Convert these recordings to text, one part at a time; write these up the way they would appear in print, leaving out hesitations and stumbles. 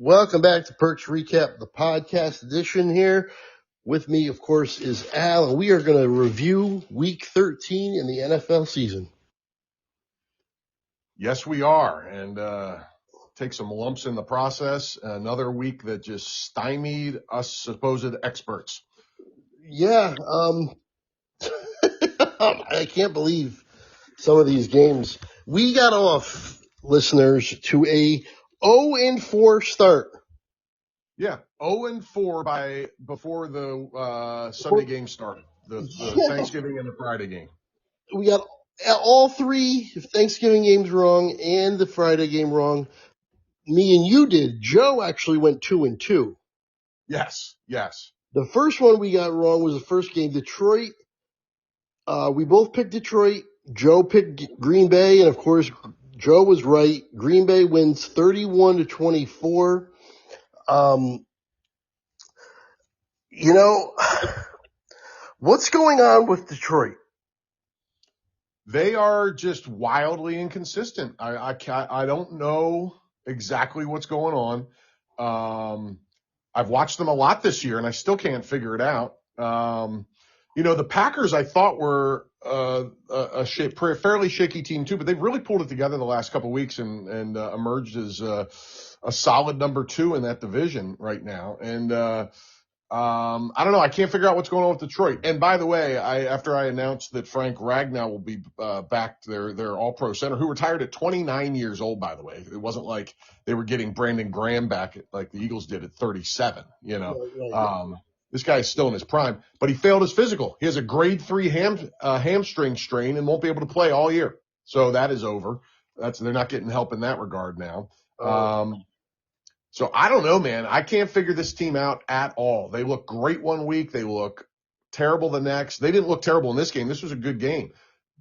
Welcome back to Perks Recap, the podcast edition here. With me, of course, is Al, and we are going to review Week 13 in the NFL season. Yes, we are, and take some lumps in the process. Another week that just stymied us supposed experts. Yeah, I can't believe some of these games. We got off, listeners, to a 0-4 start. Yeah, 0-4 before the Sunday game started, the Thanksgiving and the Friday game. We got all three Thanksgiving games wrong and the Friday game wrong. Me and you did. Joe actually went 2-2. Yes. The first one we got wrong was the first game, Detroit. We both picked Detroit. Joe picked Green Bay, and of course, Joe was right. Green Bay wins 31-24. What's going on with Detroit? They are just wildly inconsistent. I don't know exactly what's going on. I've watched them a lot this year, and I still can't figure it out. The Packers I thought were a fairly shaky team too, but they've really pulled it together the last couple of weeks and emerged as a solid number 2 in that division right now. And I don't know. I can't figure out what's going on with Detroit. And by the way, after I announced that Frank Ragnow will be back, their All-Pro center, who retired at 29 years old, by the way. It wasn't like they were getting Brandon Graham back like the Eagles did at 37, Right. This guy is still in his prime, but he failed his physical. He has a grade 3 hamstring strain and won't be able to play all year. So that is over. They're not getting help in that regard now. So I don't know, man. I can't figure this team out at all. They look great one week. They look terrible the next. They didn't look terrible in this game. This was a good game.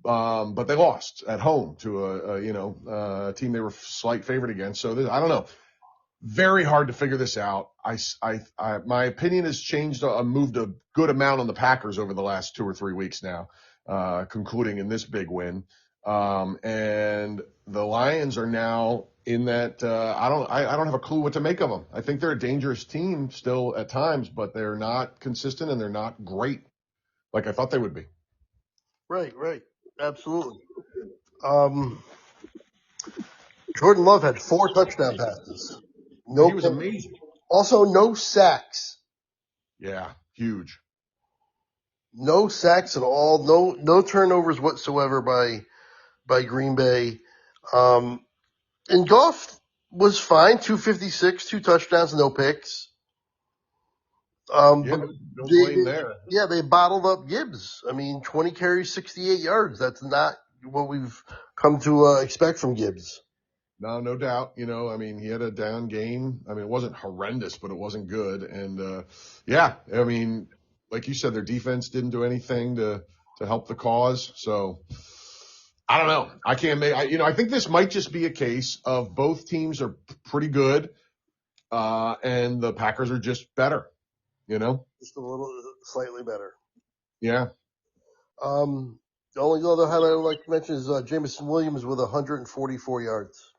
But they lost at home to a team they were slight favorite against. So I don't know. Very hard to figure this out. My opinion has changed, moved a good amount on the Packers over the last 2 or 3 weeks now, concluding in this big win. And the Lions are now in that, I don't have a clue what to make of them. I think they're a dangerous team still at times, but they're not consistent and they're not great like I thought they would be. Right. Absolutely. Jordan Love had 4 touchdown passes. He was amazing. Also, no sacks. Yeah, huge. No sacks at all. No turnovers whatsoever by Green Bay. And Goff was fine. 256, 2 touchdowns, no picks. No blame there. Yeah, they bottled up Gibbs. 20 carries, 68 yards. That's not what we've come to expect from Gibbs. No doubt. He had a down game. It wasn't horrendous, but it wasn't good. And, like you said, their defense didn't do anything to help the cause. So I don't know. I can't I think this might just be a case of both teams are pretty good. And the Packers are just better, Just a little, slightly better. Yeah. The only other highlight I would like to mention is Jameson Williams with 144 yards.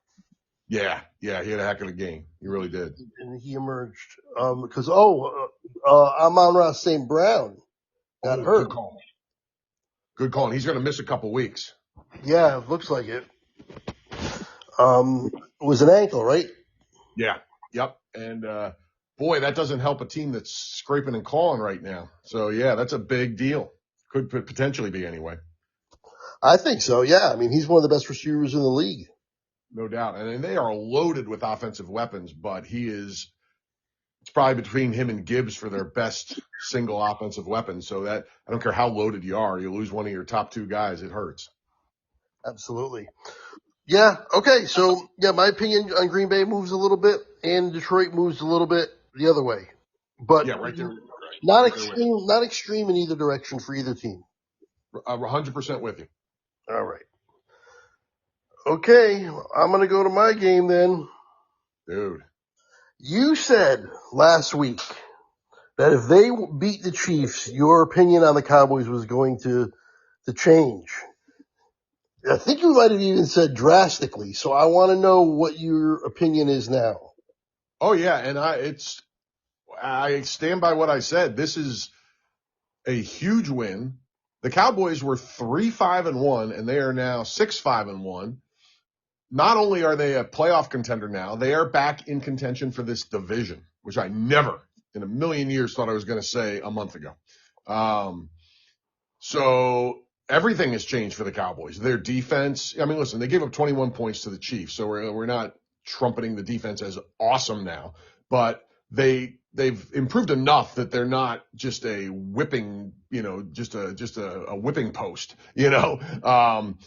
Yeah, he had a heck of a game. He really did. And he emerged because Amon-Ra St. Brown got hurt. Good call. He's going to miss a couple weeks. Yeah, it looks like it. It was an ankle, right? Yeah. Yep. And boy, that doesn't help a team that's scraping and clawing right now. So yeah, that's a big deal. Could potentially be anyway. I think so. Yeah. He's one of the best receivers in the league. No doubt. And they are loaded with offensive weapons, but it's probably between him and Gibbs for their best single offensive weapon. So that I don't care how loaded you are, you lose one of your top 2 guys, it hurts. Absolutely. Yeah. Okay. So yeah, my opinion on Green Bay moves a little bit and Detroit moves a little bit the other way, but yeah, right there. Not extreme in either direction for either team. 100% with you. All right. Okay, I'm going to go to my game then. Dude. You said last week that if they beat the Chiefs, your opinion on the Cowboys was going to change. I think you might have even said drastically, so I want to know what your opinion is now. Oh yeah, and I stand by what I said. This is a huge win. The Cowboys were 3-5-1, and they are now 6-5-1. Not only are they a playoff contender now, they are back in contention for this division, which I never in a million years thought I was going to say a month ago. So everything has changed for the Cowboys. Their defense, I mean, listen, they gave up 21 points to the Chiefs, so we're not trumpeting the defense as awesome now, but they've improved enough that they're not just a whipping, just a whipping post, and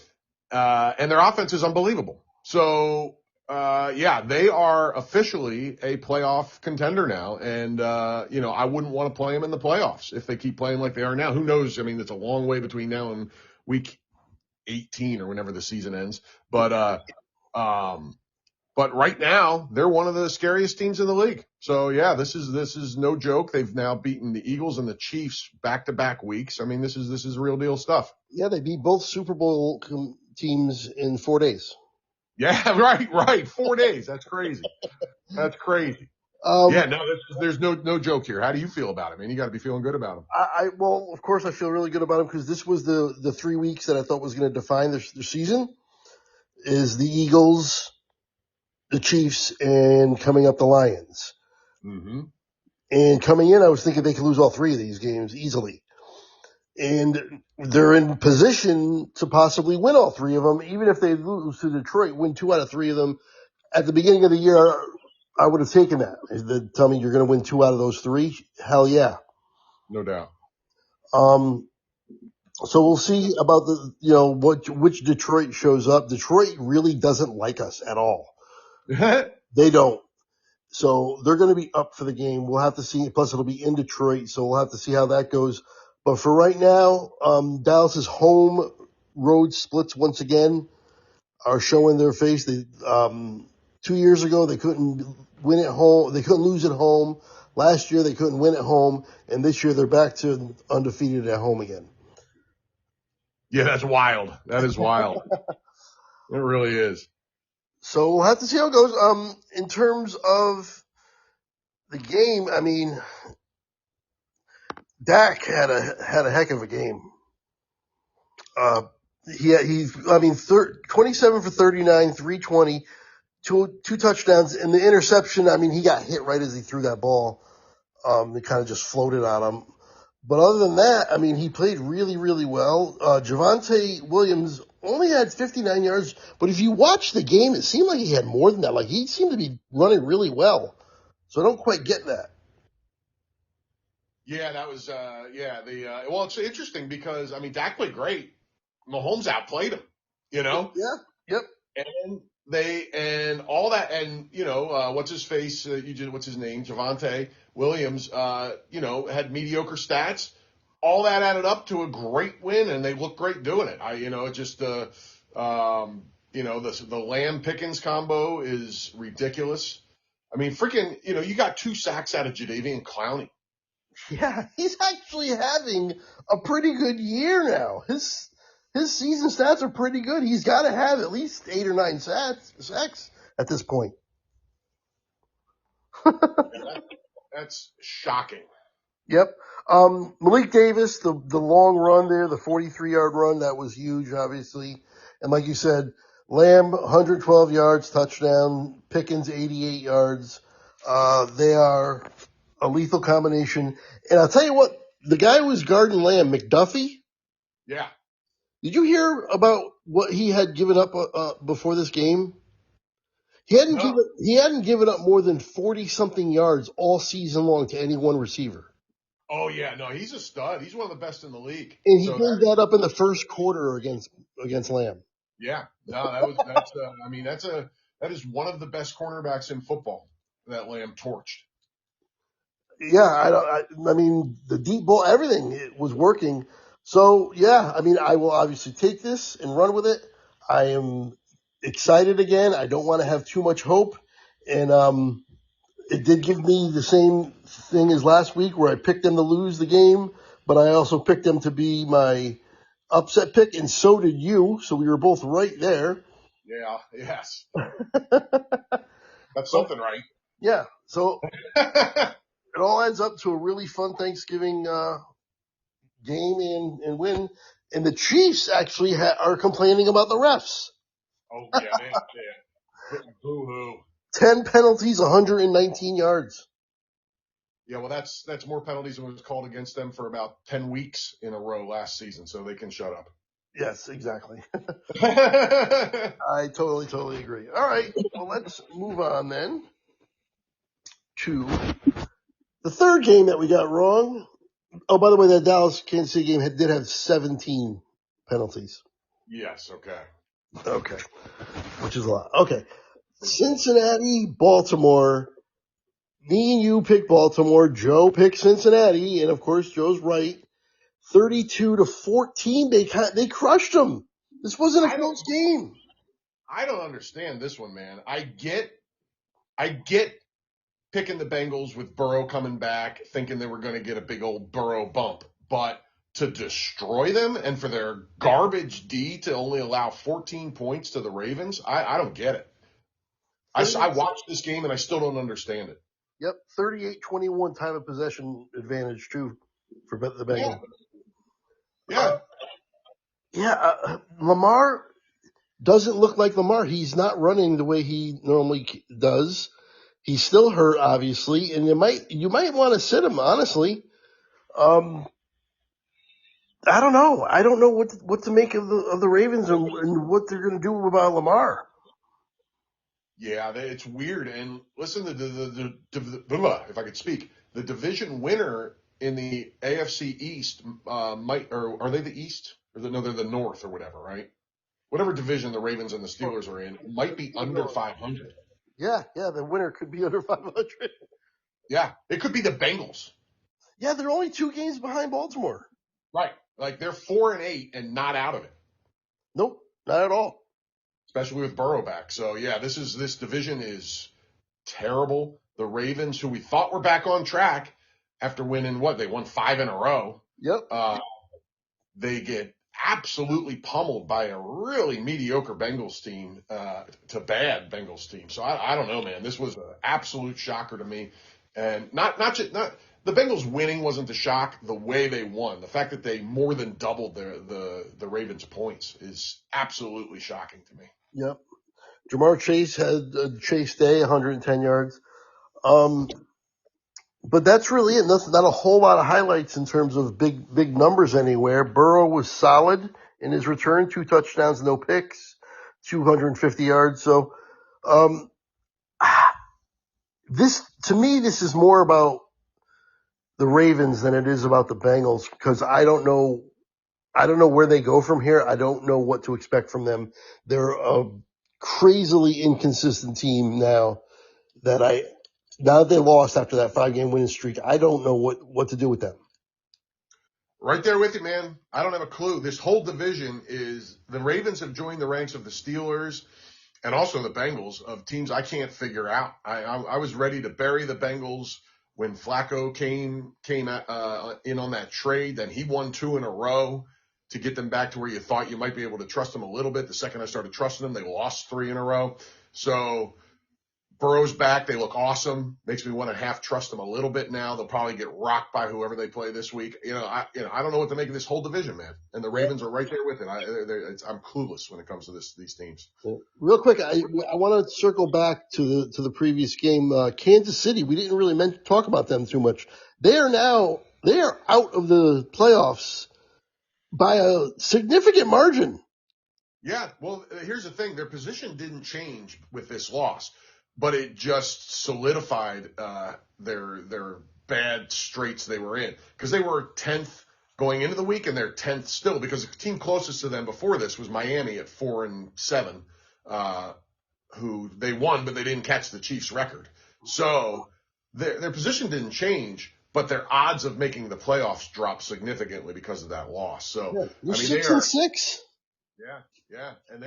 their offense is unbelievable. So, yeah, they are officially a playoff contender now. And, I wouldn't want to play them in the playoffs if they keep playing like they are now. Who knows? I mean, it's a long way between now and week 18 or whenever the season ends. But right now they're one of the scariest teams in the league. So yeah, this is no joke. They've now beaten the Eagles and the Chiefs back-to-back weeks. I mean, this is real deal stuff. Yeah, they beat both Super Bowl teams in 4 days. Yeah, right. 4 days. That's crazy. That's crazy. Yeah, no, there's no joke here. How do you feel about him? I mean, you got to be feeling good about him. Well, of course, I feel really good about him because this was the 3 weeks that I thought was going to define their season. Is the Eagles, the Chiefs, and coming up the Lions. Mm-hmm. And coming in, I was thinking they could lose all 3 of these games easily. And they're in position to possibly win all 3 of them, even if they lose to Detroit, win 2 out of 3 of them. At the beginning of the year, I would have taken that. If they tell me you're going to win 2 out of those 3, hell yeah. No doubt. So we'll see about which Detroit shows up. Detroit really doesn't like us at all. They don't. So they're going to be up for the game. We'll have to see. Plus, it'll be in Detroit, so we'll have to see how that goes. But for right now, Dallas's home road splits once again are showing their face. They 2 years ago they couldn't win at home. They couldn't lose at home. Last year they couldn't win at home, and this year they're back to undefeated at home again. Yeah, that's wild. That is wild. It really is. So we'll have to see how it goes. In terms of the game, I mean, Dak had a heck of a game. He's 27 for 39, 320, two touchdowns, and the interception. I mean, he got hit right as he threw that ball. It kind of just floated on him. But other than that, I mean, he played really, really well. Javonte Williams only had 59 yards, but if you watch the game, it seemed like he had more than that. Like, he seemed to be running really well. So I don't quite get that. Yeah, that was, well, it's interesting because, I mean, Dak played great. Mahomes outplayed him, Yeah. Yep. and all that, and, what's his face, what's his name? Javonte Williams, had mediocre stats. All that added up to a great win, and they look great doing it. The Lamb Pickens combo is ridiculous. I mean, freaking, you got 2 sacks out of Jadeveon Clowney. Yeah, he's actually having a pretty good year now. His season stats are pretty good. He's got to have at least 8 or 9 sacks at this point. That's shocking. Yep. Malik Davis, the long run there, the 43-yard run, that was huge, obviously. And like you said, Lamb, 112 yards, touchdown. Pickens, 88 yards. They are a lethal combination. And I'll tell you what, the guy who was guarding Lamb, McDuffie. Yeah. Did you hear about what he had given up before this game? He hadn't given up more than 40-something yards all season long to any one receiver. Oh yeah, no, he's a stud. He's one of the best in the league. And he gave that up in the first quarter against Lamb. Yeah, no, that is one of the best cornerbacks in football that Lamb torched. Yeah, I mean, the deep ball, everything it was working. So yeah, I mean, I will obviously take this and run with it. I am excited again. I don't want to have too much hope, and it did give me the same thing as last week where I picked them to lose the game, but I also picked them to be my upset pick, and so did you. So we were both right there. Yeah, yes. That's something, right? Yeah. So it all adds up to a really fun Thanksgiving game and win. And the Chiefs actually are complaining about the refs. Oh yeah, man. Putting boo-hoo. 10 penalties, 119 yards. Yeah, well, that's more penalties than was called against them for about 10 weeks in a row last season, so they can shut up. Yes, exactly. I totally agree. All right. Well, let's move on then to the third game that we got wrong. Oh, by the way, that Dallas Kansas City game did have 17 penalties. Yes, okay. Okay. Which is a lot. Okay. Cincinnati, Baltimore. Me and you picked Baltimore. Joe picked Cincinnati. And of course, Joe's right. 32-14. They crushed them. This wasn't a close game. I don't understand this one, man. I get picking the Bengals with Burrow coming back, thinking they were going to get a big old Burrow bump, but to destroy them and for their garbage D to only allow 14 points to the Ravens, I don't get it. I watched this game and I still don't understand it. Yep, 38-21 time of possession advantage too for the Bengals. Yeah. Lamar doesn't look like Lamar. He's not running the way he normally does. He's still hurt, obviously, and you might want to sit him. Honestly, I don't know. I don't know what to make of the Ravens and what they're going to do about Lamar. Yeah, it's weird. And listen, if I could speak, the division winner in the AFC East or are they the East? No, they're the North or whatever, right? Whatever division the Ravens and the Steelers are in might be under 500. Yeah, the winner could be under 500. Yeah, it could be the Bengals. Yeah, they're only 2 games behind Baltimore. Right. Like they're 4-8 and not out of it. Nope, not at all. Especially with Burrow back. So yeah, this division is terrible. The Ravens, who we thought were back on track after winning they won 5 in a row. Yep. They get absolutely pummeled by a really mediocre Bengals team to bad Bengals team. So I don't know, man. This was an absolute shocker to me. And not the Bengals winning wasn't the shock. The way they won, the fact that they more than doubled the Ravens' points is absolutely shocking to me. Yep. Jamar Chase had a Chase day, 110 yards. But that's really it. Not a whole lot of highlights in terms of big numbers anywhere. Burrow was solid in his return, 2 touchdowns, no picks, 250 yards. So, to me, this is more about the Ravens than it is about the Bengals because I don't know where they go from here. I don't know what to expect from them. They're a crazily inconsistent team now that they lost after that 5-game winning streak. I don't know what to do with them. Right there with you, man. I don't have a clue. This whole division is the Ravens have joined the ranks of the Steelers and also the Bengals of teams I can't figure out. I was ready to bury the Bengals when Flacco came in on that trade. Then he won 2 in a row to get them back to where you thought you might be able to trust them a little bit. The second I started trusting them, they lost 3 in a row. So Burrow's back. They look awesome. Makes me want to half trust them a little bit now. They'll probably get rocked by whoever they play this week. I don't know what to make of this whole division, man. And the Ravens are right there with it. I'm clueless when it comes to these teams. Real quick, I want to circle back to the previous game. Kansas City. We didn't really talk about them too much. They are out of the playoffs by a significant margin. Yeah, well, here's the thing. Their position didn't change with this loss, but it just solidified their bad straits they were in because they were 10th going into the week and they're 10th still because the team closest to them before this was Miami at 4-7, who they won, but they didn't catch the Chiefs record. So their position didn't change, but their odds of making the playoffs dropped significantly because of that loss. So, they're 6-6. Yeah, and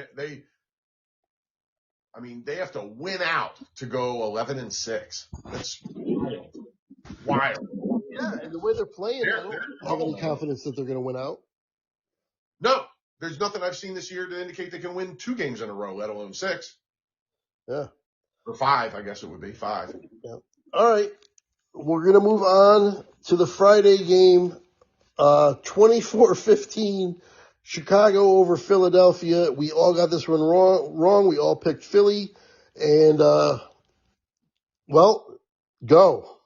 they have to win out to go 11-6. That's wild. Yeah, and the way they're playing, I don't have any confidence that they're going to win out. No, there's nothing I've seen this year to indicate they can win 2 games in a row, let alone 6. Yeah. Or 5, I guess it would be 5. Yeah. All right. We're going to move on to the Friday game. 24-15, Chicago over Philadelphia. We all got this one wrong. We all picked Philly. And, well, go.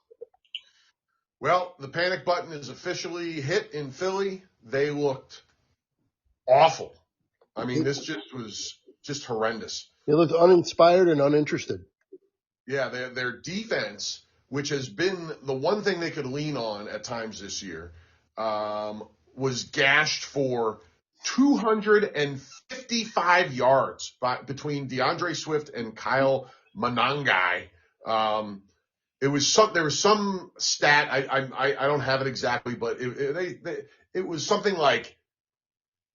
Well, the panic button is officially hit in Philly. They looked awful. I mean, this just was just horrendous. They looked uninspired and uninterested. Yeah, their defense, which has been the one thing they could lean on at times this year, was gashed for 255 yards between DeAndre Swift and Kyle Monangai. There was some stat, I don't have it exactly, but it was something like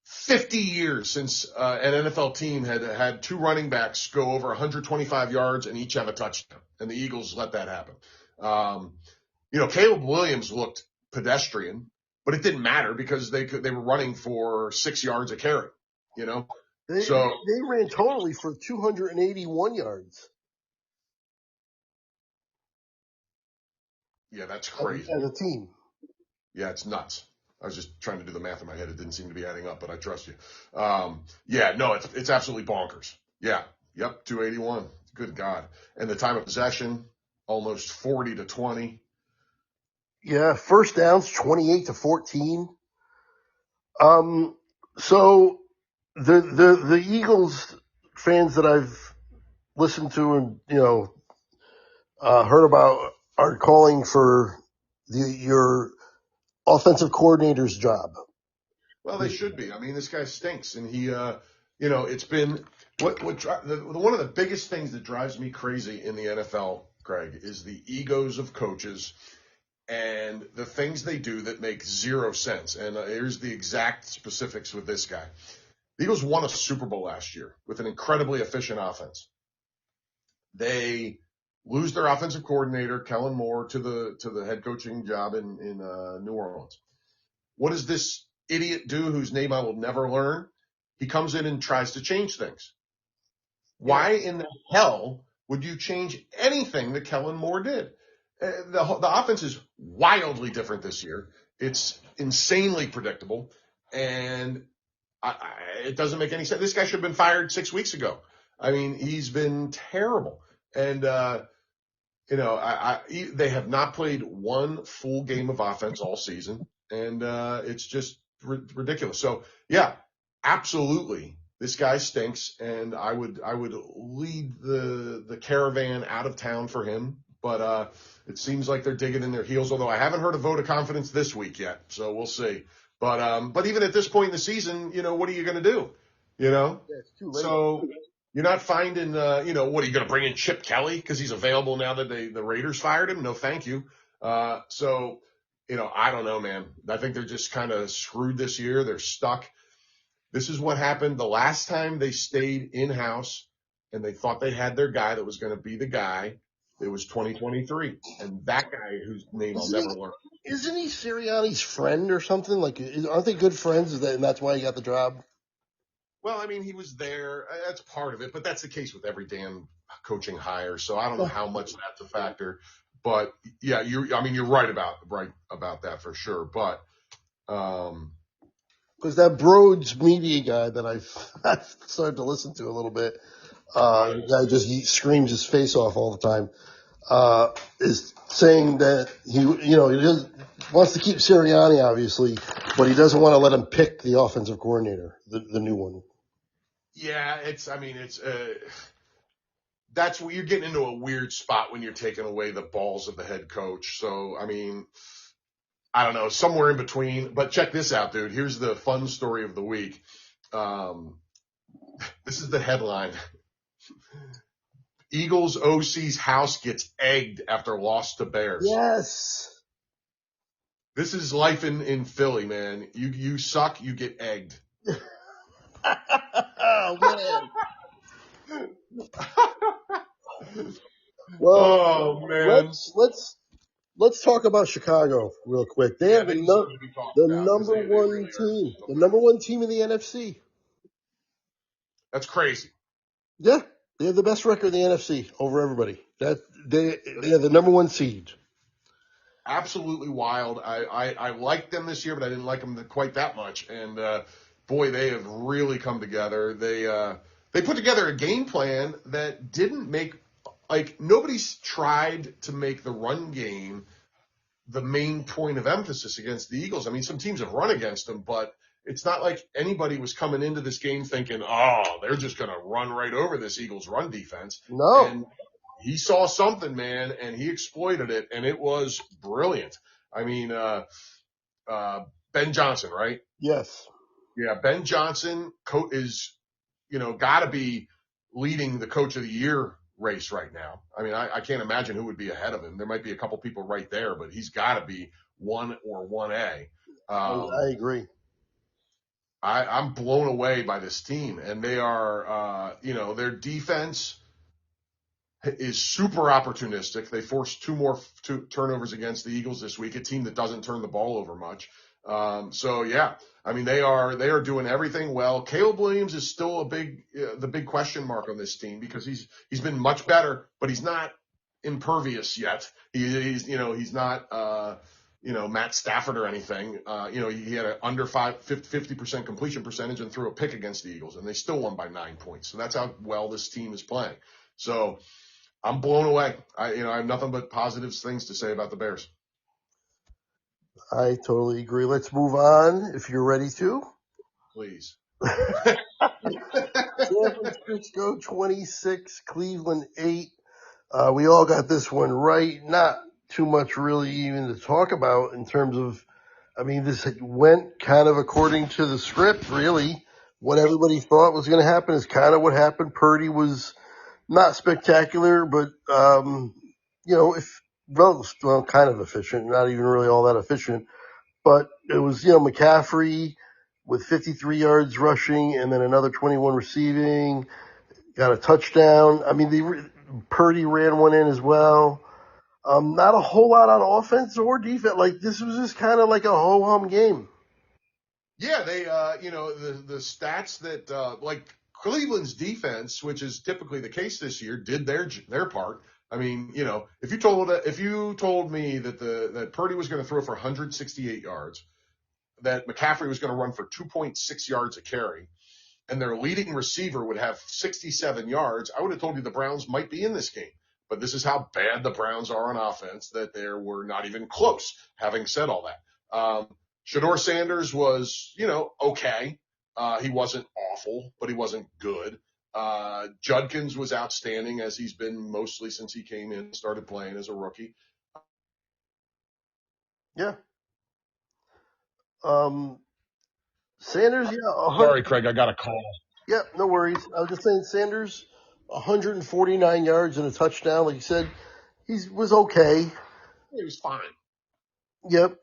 50 years since an NFL team had two running backs go over 125 yards and each have a touchdown, and the Eagles let that happen. Caleb Williams looked pedestrian, but it didn't matter because they were running for 6 yards a carry. They ran totally for 281 yards. Yeah, that's crazy. As a team. Yeah, it's nuts. I was just trying to do the math in my head. It didn't seem to be adding up, but I trust you. It's absolutely bonkers. Yeah. Yep. 281. Good God. And the time of possession, almost 40-20. Yeah. First downs, 28-14. So the Eagles fans that I've listened to and, heard about are calling for your offensive coordinator's job. Well, they should be. I mean, this guy stinks, and he, it's been one of the biggest things that drives me crazy in the NFL, Craig, is the egos of coaches and the things they do that make zero sense. And here's the exact specifics with this guy. The Eagles won a Super Bowl last year with an incredibly efficient offense. They lose their offensive coordinator, Kellen Moore, to the head coaching job in New Orleans. What does this idiot do whose name I will never learn? He comes in and tries to change things. Why in the hell would you change anything that Kellen Moore did? The offense is wildly different this year. It's insanely predictable, and it doesn't make any sense. This guy should have been fired 6 weeks ago. I mean, he's been terrible. And, they have not played one full game of offense all season. And it's just ridiculous. So, yeah, absolutely. This guy stinks, and I would lead the caravan out of town for him. But it seems like they're digging in their heels, although I haven't heard a vote of confidence this week yet. So we'll see. But even at this point in the season, what are you going to do? Yeah, it's too late. So you're not finding, what are you going to bring in Chip Kelly because he's available now that the Raiders fired him? No, thank you. I don't know, man. I think they're just kind of screwed this year. They're stuck. This is what happened the last time they stayed in-house and they thought they had their guy that was going to be the guy. It was 2023. And that guy whose name I'll never learn. Isn't he Sirianni's friend or something? Like, aren't they good friends and that's why he got the job? Well, I mean, he was there. That's part of it, but that's the case with every damn coaching hire. So I don't know how much that's a factor. But yeah, you're right about that for sure. But because that Broads media guy that I've started to listen to a little bit, the guy just screams his face off all the time, is saying that he wants to keep Sirianni, obviously, but he doesn't want to let him pick the offensive coordinator, the new one. Yeah, that's where you're getting into a weird spot when you're taking away the balls of the head coach. So, I mean, I don't know, somewhere in between. But check this out, dude. Here's the fun story of the week. This is the headline. Eagles OC's house gets egged after loss to Bears. Yes. This is life in Philly, man. You suck, you get egged. Oh, man. Well, oh, man. Let's talk about Chicago real quick. They have the number one team in the NFC. That's crazy. Yeah. They have the best record in the NFC over everybody. They're the number one seed. Absolutely wild. I liked them this year, but I didn't like them quite that much. And boy, they have really come together. They put together a game plan that didn't make like nobody's tried to make the run game the main point of emphasis against the Eagles. I mean, some teams have run against them, but it's not like anybody was coming into this game thinking, oh, they're just going to run right over this Eagles run defense. No. And he saw something, man, and he exploited it, and it was brilliant. I mean, Ben Johnson, right? Yes. Yeah, Ben Johnson is, got to be leading the coach of the year race right now. I mean, I can't imagine who would be ahead of him. There might be a couple people right there, but he's got to be 1 or 1A. I agree. I'm blown away by this team, and they are, their defense is super opportunistic. They forced two turnovers against the Eagles this week, a team that doesn't turn the ball over much. I mean, they are doing everything well. Caleb Williams is still the big question mark on this team because he's been much better, but he's not impervious yet. He's not, Matt Stafford or anything. He had an under 50% completion percentage and threw a pick against the Eagles, and they still won by 9 points. So that's how well this team is playing. So I'm blown away. I have nothing but positive things to say about the Bears. I totally agree. Let's move on if you're ready to. Please. San Francisco 26, Cleveland 8. We all got this one right. Not too much really even to talk about in terms of, I mean, this went kind of according to the script, really. What everybody thought was going to happen is kind of what happened. Purdy was not spectacular, but, kind of efficient, not even really all that efficient. But it was, McCaffrey with 53 yards rushing and then another 21 receiving, got a touchdown. I mean, Purdy ran one in as well. Not a whole lot on offense or defense. Like, this was just kind of like a ho-hum game. Yeah, they, the stats that, like Cleveland's defense, which is typically the case this year, did their part. I mean, if you told me that Purdy was going to throw for 168 yards, that McCaffrey was going to run for 2.6 yards a carry, and their leading receiver would have 67 yards, I would have told you the Browns might be in this game. But this is how bad the Browns are on offense, that they were not even close, having said all that. Shador Sanders was, okay. He wasn't awful, but he wasn't good. Judkins was outstanding, as he's been mostly since he came in and started playing as a rookie. Yeah. Sanders, Sorry, Craig, I got a call. Yeah, no worries. I was just saying Sanders, 149 yards and a touchdown. Like you said, he was okay. He was fine. Yep.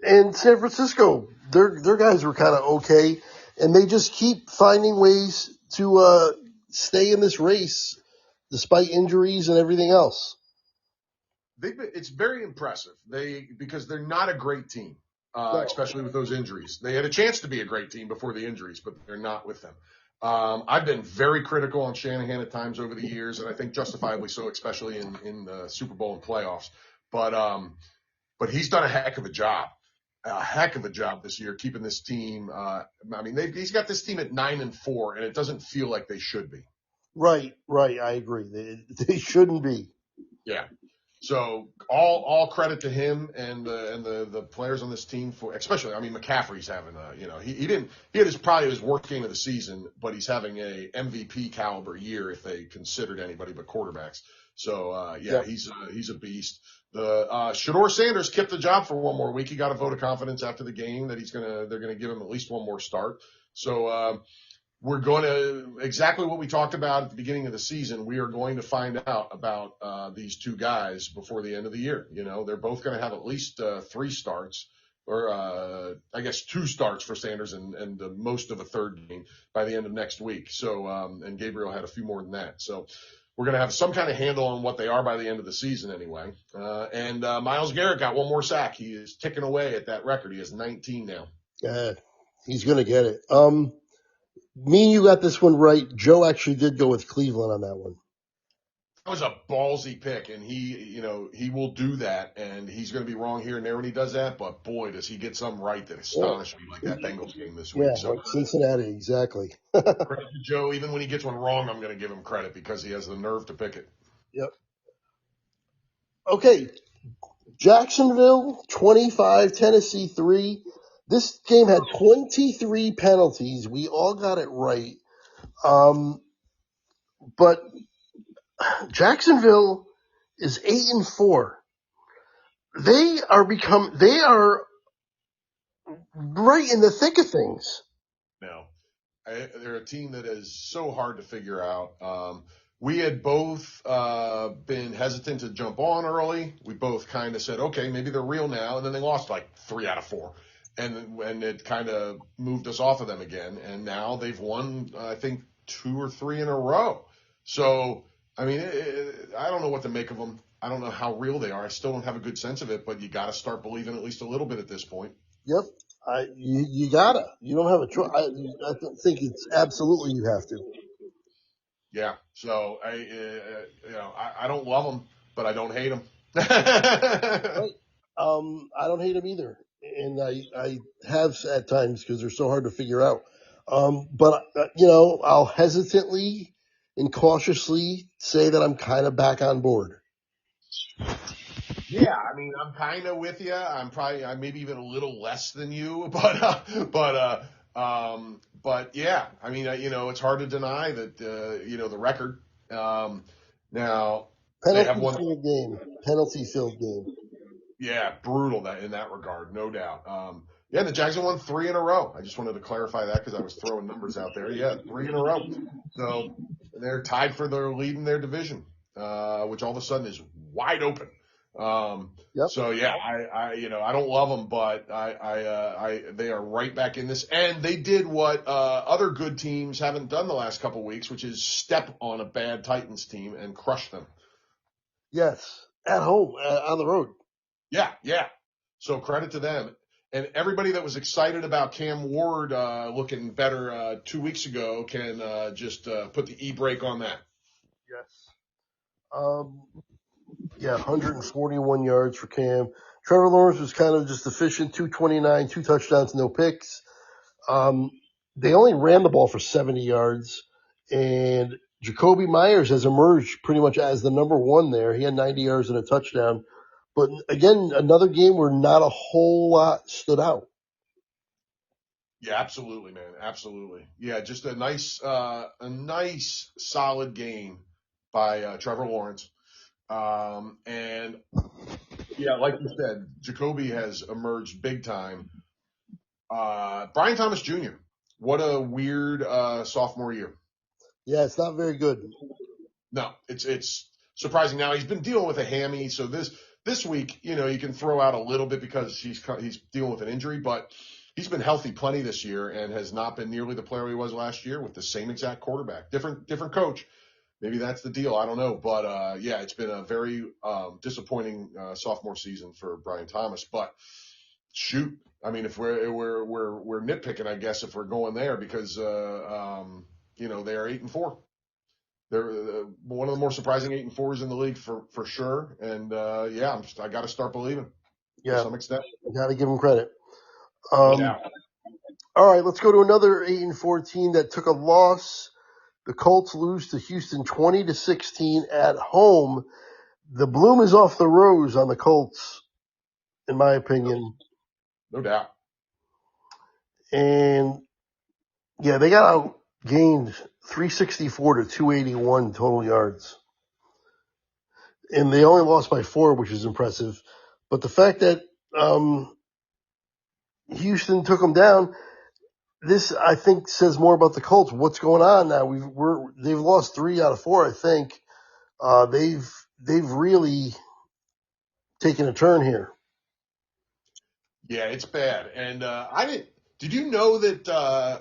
And San Francisco, their guys were kind of okay, and they just keep finding ways to stay in this race despite injuries and everything else. It's very impressive. Because they're not a great team, No. especially with those injuries. They had a chance to be a great team before the injuries, but they're not with them. I've been very critical on Shanahan at times over the years, and I think justifiably so, especially in the Super Bowl and playoffs. But he's done a heck of a job this year, keeping this team. He's got this team at 9-4, and it doesn't feel like they should be. Right. I agree. They shouldn't be. Yeah. So all credit to him and the players on this team for, especially, McCaffrey's having he had probably his worst game of the season, but he's having a MVP caliber year if they considered anybody but quarterbacks. So he's a beast. The Shador Sanders kept the job for one more week. He got a vote of confidence after the game that they're gonna give him at least one more start. So we're going to exactly what we talked about at the beginning of the season. We are going to find out about these two guys before the end of the year. They're both going to have at least 3 starts, or I guess 2 starts for Sanders and most of a third game by the end of next week. So and Gabriel had a few more than that. So we're going to have some kind of handle on what they are by the end of the season anyway. And Myles Garrett got one more sack. He is ticking away at that record. He has 19 now. He's going to get it. Me and you got this one right. Joe actually did go with Cleveland on that one. That was a ballsy pick, and he will do that, and he's going to be wrong here and there when he does that. But boy, does he get some right that Yeah, astonished me, like that Bengals game this yeah, week. So like Cincinnati, exactly. credit to Joe. Even when he gets one wrong, I'm going to give him credit because he has the nerve to pick it. Yep. Okay, Jacksonville 25, Tennessee 3. This game had 23 penalties. We all got it right. But Jacksonville is 8-4. They are right in the thick of things. Now, they're a team that is so hard to figure out. We had both been hesitant to jump on early. We both kind of said, okay, maybe they're real now, and then they lost like 3 out of 4, and it kind of moved us off of them again. And now they've won, I think, 2 or 3 in a row. So, I mean, I don't know what to make of them. I don't know how real they are. I still don't have a good sense of it, but you got to start believing at least a little bit at this point. Yep. You gotta. You don't have a choice. I think it's absolutely you have to. Yeah. So I don't love them, but I don't hate them. Right. I don't hate them either, and I have at times because they're so hard to figure out. But I'll hesitantly and cautiously say that I'm kind of back on board. Yeah, I mean, I'm kind of with you. I'm maybe even a little less than you, but yeah, I mean, it's hard to deny that, the record. Now they have Penalty one. filled game. Penalty filled game. Yeah, brutal that in that regard, no doubt. Yeah, the Jags have won 3 in a row. I just wanted to clarify that because I was throwing numbers out there. Yeah, 3 in a row. So they're tied for their lead in their division, which all of a sudden is wide open. Yep. So yeah, I don't love them, but they are right back in this, and they did what other good teams haven't done the last couple weeks, which is step on a bad Titans team and crush them. Yes. At home, on the road. Yeah, yeah. So credit to them. And everybody that was excited about Cam Ward looking better 2 weeks ago can just put the e-brake on that. Yes. Um, yeah, 141 yards for Cam. Trevor Lawrence was kind of just efficient, 229, 2 touchdowns, no picks. They only ran the ball for 70 yards, and Jacoby Myers has emerged pretty much as the number one there. He had 90 yards and a touchdown. But again, another game where not a whole lot stood out. Yeah, absolutely, man. Absolutely. Yeah, just a nice solid game by Trevor Lawrence. And yeah, like you said, Jacoby has emerged big time. Brian Thomas Jr., what a weird sophomore year. Yeah, it's not very good. No, it's surprising. Now he's been dealing with a hammy, so this week, you can throw out a little bit because he's dealing with an injury, but he's been healthy plenty this year and has not been nearly the player he was last year with the same exact quarterback, different coach. Maybe that's the deal. I don't know, but yeah, it's been a very disappointing sophomore season for Brian Thomas. But shoot, I mean, if we're nitpicking, I guess if we're going there because they are 8-4. They're one of the more surprising 8-4s in the league for sure. And yeah, I got to start believing to Yeah, some extent. got to give him credit. No Um, doubt. all right, let's go to another 8-4 team that took a loss. The Colts lose to Houston 20-16 at home. The bloom is off the rose on the Colts, in my opinion. No doubt. And yeah, they got outgained 364 to 281 total yards. And they only lost by 4, which is impressive. But the fact that Houston took them down, this I think says more about the Colts. What's going on now? They've lost 3 out of 4, I think. They've really taken a turn here. Yeah, it's bad. And I didn't. Did you know that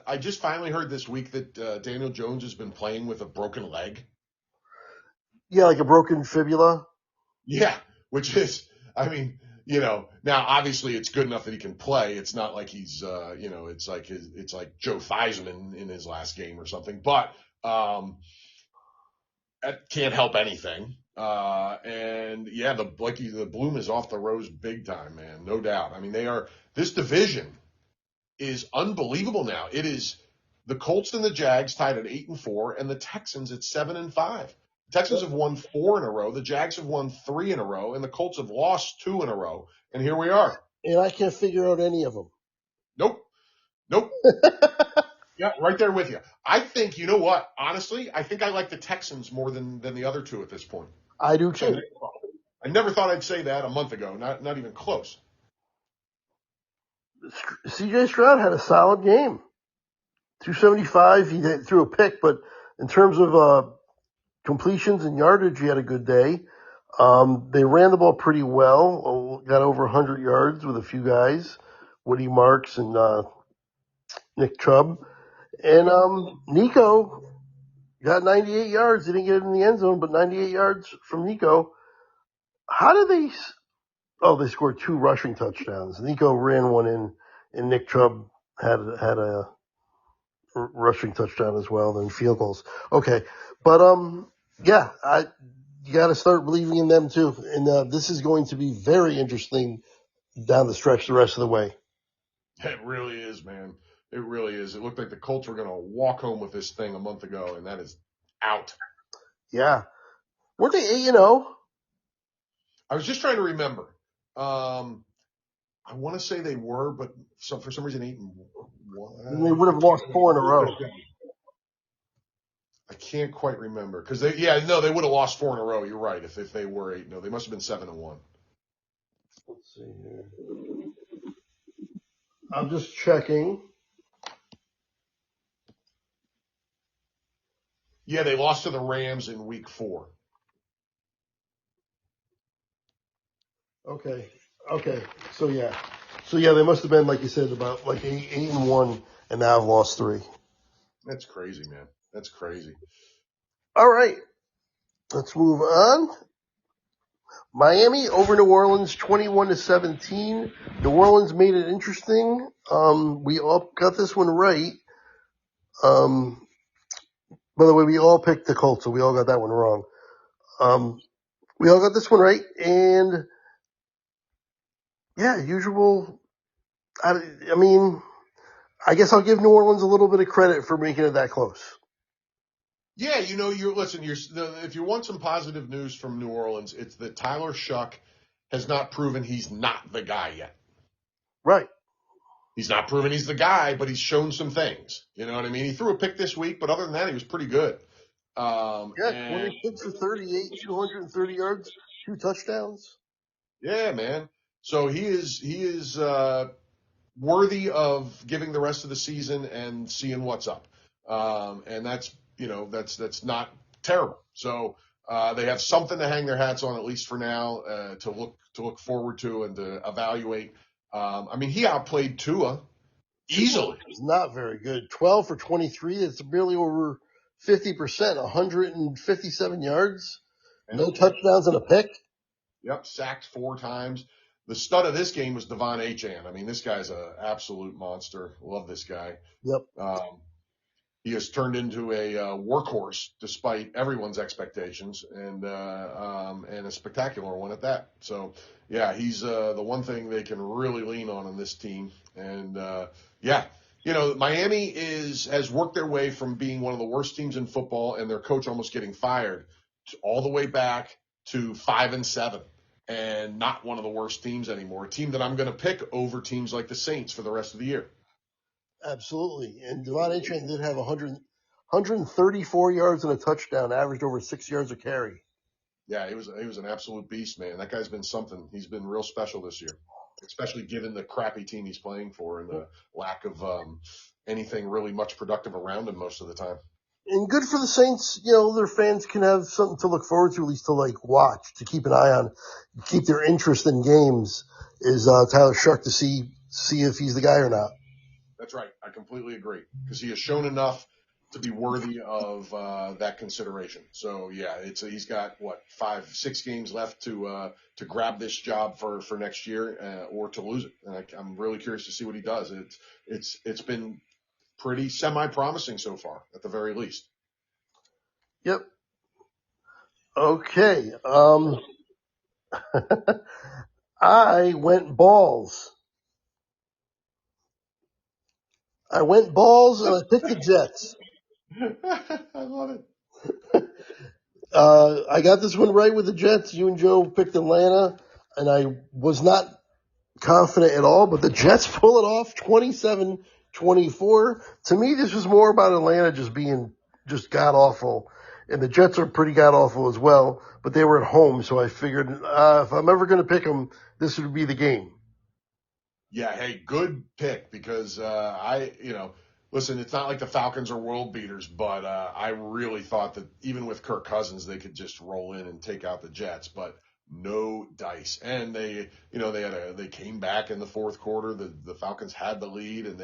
I just finally heard this week that Daniel Jones has been playing with a broken leg? Yeah, like a broken fibula. Yeah, which is, I mean, now obviously it's good enough that he can play. It's not like he's, it's like Joe Theismann in his last game or something, but, that can't help anything. The bloom is off the rose big time, man. No doubt. I mean, this division is unbelievable now. It is the Colts and the Jags tied at 8-4, and the Texans at 7-5. The Texans have won 4 in a row. The Jags have won 3 in a row, and the Colts have lost 2 in a row. And here we are. And I can't figure out any of them. Nope. Yeah, right there with you. I think, you know what? Honestly, I think I like the Texans more than the other two at this point. I do too. I never thought I'd say that a month ago. Not even close. C.J. Stroud had a solid game. 275. He threw a pick, but in terms of completions and yardage, he had a good day. They ran the ball pretty well. Got over 100 yards with a few guys, Woody Marks and Nick Chubb. And Nico got 98 yards. He didn't get it in the end zone, but 98 yards from Nico. How did they? Oh, they scored 2 rushing touchdowns. Nico ran one in, and Nick Chubb had a rushing touchdown as well, then field goals. Okay, but yeah, you got to start believing in them too. And this is going to be very interesting down the stretch the rest of the way. It really is, man. It really is. It looked like the Colts were going to walk home with this thing a month ago, and that is out. Yeah. Weren't they 8-0? I was just trying to remember. I want to say they were, but for some reason 8-1. And they would have lost 4 in a row. I can't quite remember because they would have lost 4 in a row. You're right. If they were 8-0, they must have been 7-1. Let's see here. I'm just checking. Yeah, they lost to the Rams in week 4. Okay. So they must have been, like you said, about like 8-1, and now have lost 3. That's crazy, man. That's crazy. All right. Let's move on. Miami over New Orleans, 21-17. New Orleans made it interesting. We all got this one right. By the way, we all picked the Colts, so we all got that one wrong. We all got this one right, and yeah, usual. I mean, I guess I'll give New Orleans a little bit of credit for making it that close. Yeah, if you want some positive news from New Orleans, it's that Tyler Shuck has not proven he's not the guy yet. Right. He's not proven he's the guy, but he's shown some things. You know what I mean? He threw a pick this week, but other than that, he was pretty good. 26 for 38, 230 yards, 2 touchdowns. Yeah, man. So he is worthy of giving the rest of the season and seeing what's up. And that's not terrible. So they have something to hang their hats on, at least for now, to look forward to and to evaluate. He outplayed Tua easily. It's not very good. 12 for 23. That's barely over 50%. 157 yards. No touchdowns and a pick. Yep, sacked 4 times. The stud of this game was Devon Achane. This guy's an absolute monster. Love this guy. Yep. He has turned into a workhorse despite everyone's expectations, and a spectacular one at that. So, yeah, he's the one thing they can really lean on in this team. And, Miami has worked their way from being one of the worst teams in football and their coach almost getting fired all the way back to 5-7 and not one of the worst teams anymore. A team that I'm going to pick over teams like the Saints for the rest of the year. Absolutely. And Devon Achane did have 134 yards and a touchdown, averaged over 6 yards a carry. Yeah, he was an absolute beast, man. That guy's been something. He's been real special this year, especially given the crappy team he's playing for and the lack of anything really much productive around him most of the time. And good for the Saints. Their fans can have something to look forward to, at least to watch, to keep an eye on, keep their interest in games. Is Tyler Shuck to see if he's the guy or not. That's right. I completely agree because he has shown enough to be worthy of that consideration. So yeah, he's got what 5-6 games left to grab this job for next year or to lose it. And I'm really curious to see what he does. It's been pretty semi-promising so far, at the very least. Yep. Okay. I went balls. I went balls and I picked the Jets. I love it. I got this one right with the Jets. You and Joe picked Atlanta, and I was not confident at all, but the Jets pull it off 27-24. To me, this was more about Atlanta just being just god awful. And the Jets are pretty god awful as well, but they were at home, so I figured if I'm ever going to pick them, this would be the game. Yeah, hey, good pick because listen, it's not like the Falcons are world beaters, but I really thought that even with Kirk Cousins, they could just roll in and take out the Jets, but no dice. And they came back in the fourth quarter. The Falcons had the lead, and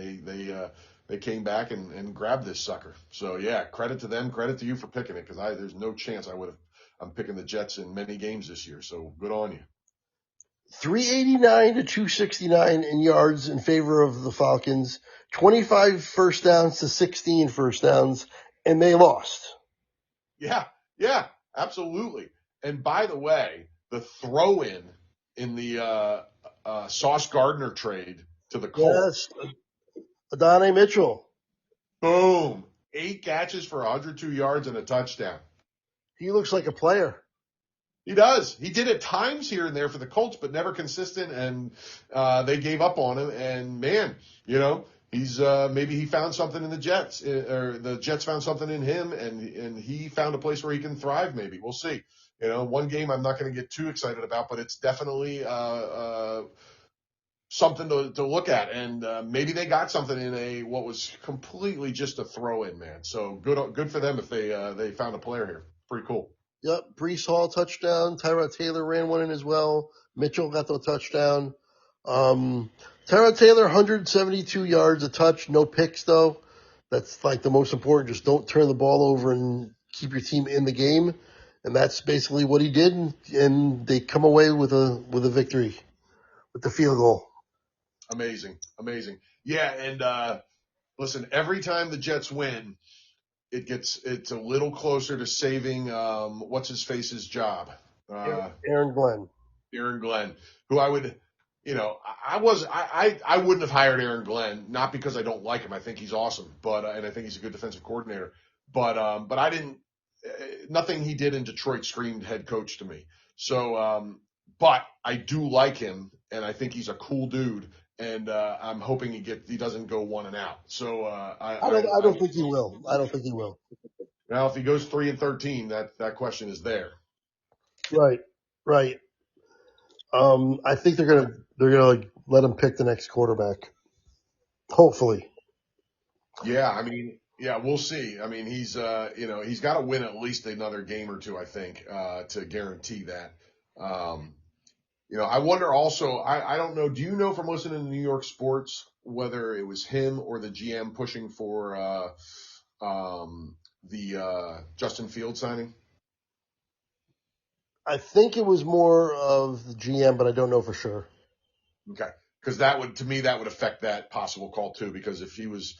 they came back and grabbed this sucker. So yeah, credit to them, credit to you for picking it because there's no chance I'm picking the Jets in many games this year. So good on you. 389 to 269 in yards in favor of the Falcons, 25 first downs to 16 first downs, and they lost. Yeah, absolutely. And by the way, the throw in the Sauce Gardner trade to the Yes, Colts, Adonai Mitchell. boom, 8 catches for 102 yards and a touchdown. He looks like a player. He does. He did at times here and there for the Colts, but never consistent, and they gave up on him. And man, he's maybe he found something in the Jets, or the Jets found something in him, and he found a place where he can thrive. Maybe we'll see. One game I'm not going to get too excited about, but it's definitely something to look at. And maybe they got something in what was completely just a throw in, man. So good for them if they found a player here. Pretty cool. Yep, Brees Hall touchdown. Tyrod Taylor ran one in as well. Mitchell got the touchdown. Tyrod Taylor, 172 yards, a touch, no picks though. That's like the most important. Just don't turn the ball over and keep your team in the game. And that's basically what he did. And they come away with a victory with the field goal. Amazing. Yeah, and listen, every time the Jets win, it's a little closer to saving what's his face's job. Aaron Glenn. Aaron Glenn, who I would, I wouldn't have hired Aaron Glenn, not because I don't like him. I think he's awesome, but and I think he's a good defensive coordinator. But I didn't. Nothing he did in Detroit screamed head coach to me. So, but I do like him, and I think he's a cool dude. And I'm hoping he doesn't go one and out. So I don't think he will. I don't think he will. Now if he goes 3-13, that question is there. Right. I think they're gonna like let him pick the next quarterback. Hopefully. Yeah, I mean, yeah, we'll see. I mean, he's got to win at least another game or two, I think, to guarantee that. I wonder also, I don't know, do you know from listening to New York sports whether it was him or the GM pushing for the Justin Fields signing? I think it was more of the GM, but I don't know for sure. Okay. Because to me, that would affect that possible call too. Because if he was,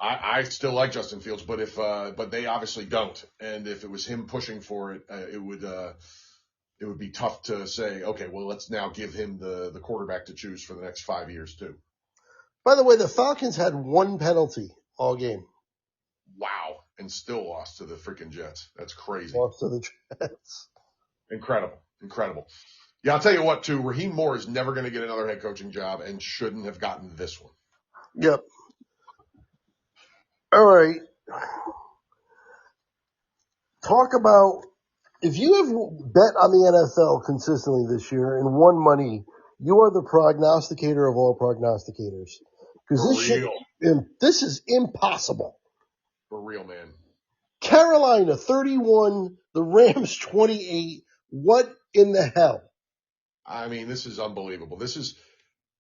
I still like Justin Fields, but they obviously don't. And if it was him pushing for it, it would be tough to say, okay, well, let's now give him the quarterback to choose for the next 5 years too. By the way, the Falcons had one penalty all game. Wow. And still lost to the freaking Jets. That's crazy. Lost to the Jets. Incredible. Yeah, I'll tell you what, too. Raheem Moore is never going to get another head coaching job and shouldn't have gotten this one. Yep. All right. Talk about if you have bet on the NFL consistently this year and won money, you are the prognosticator of all prognosticators. Because this is impossible. For real, man. Carolina 31, the Rams 28. What in the hell? I mean, this is unbelievable. This is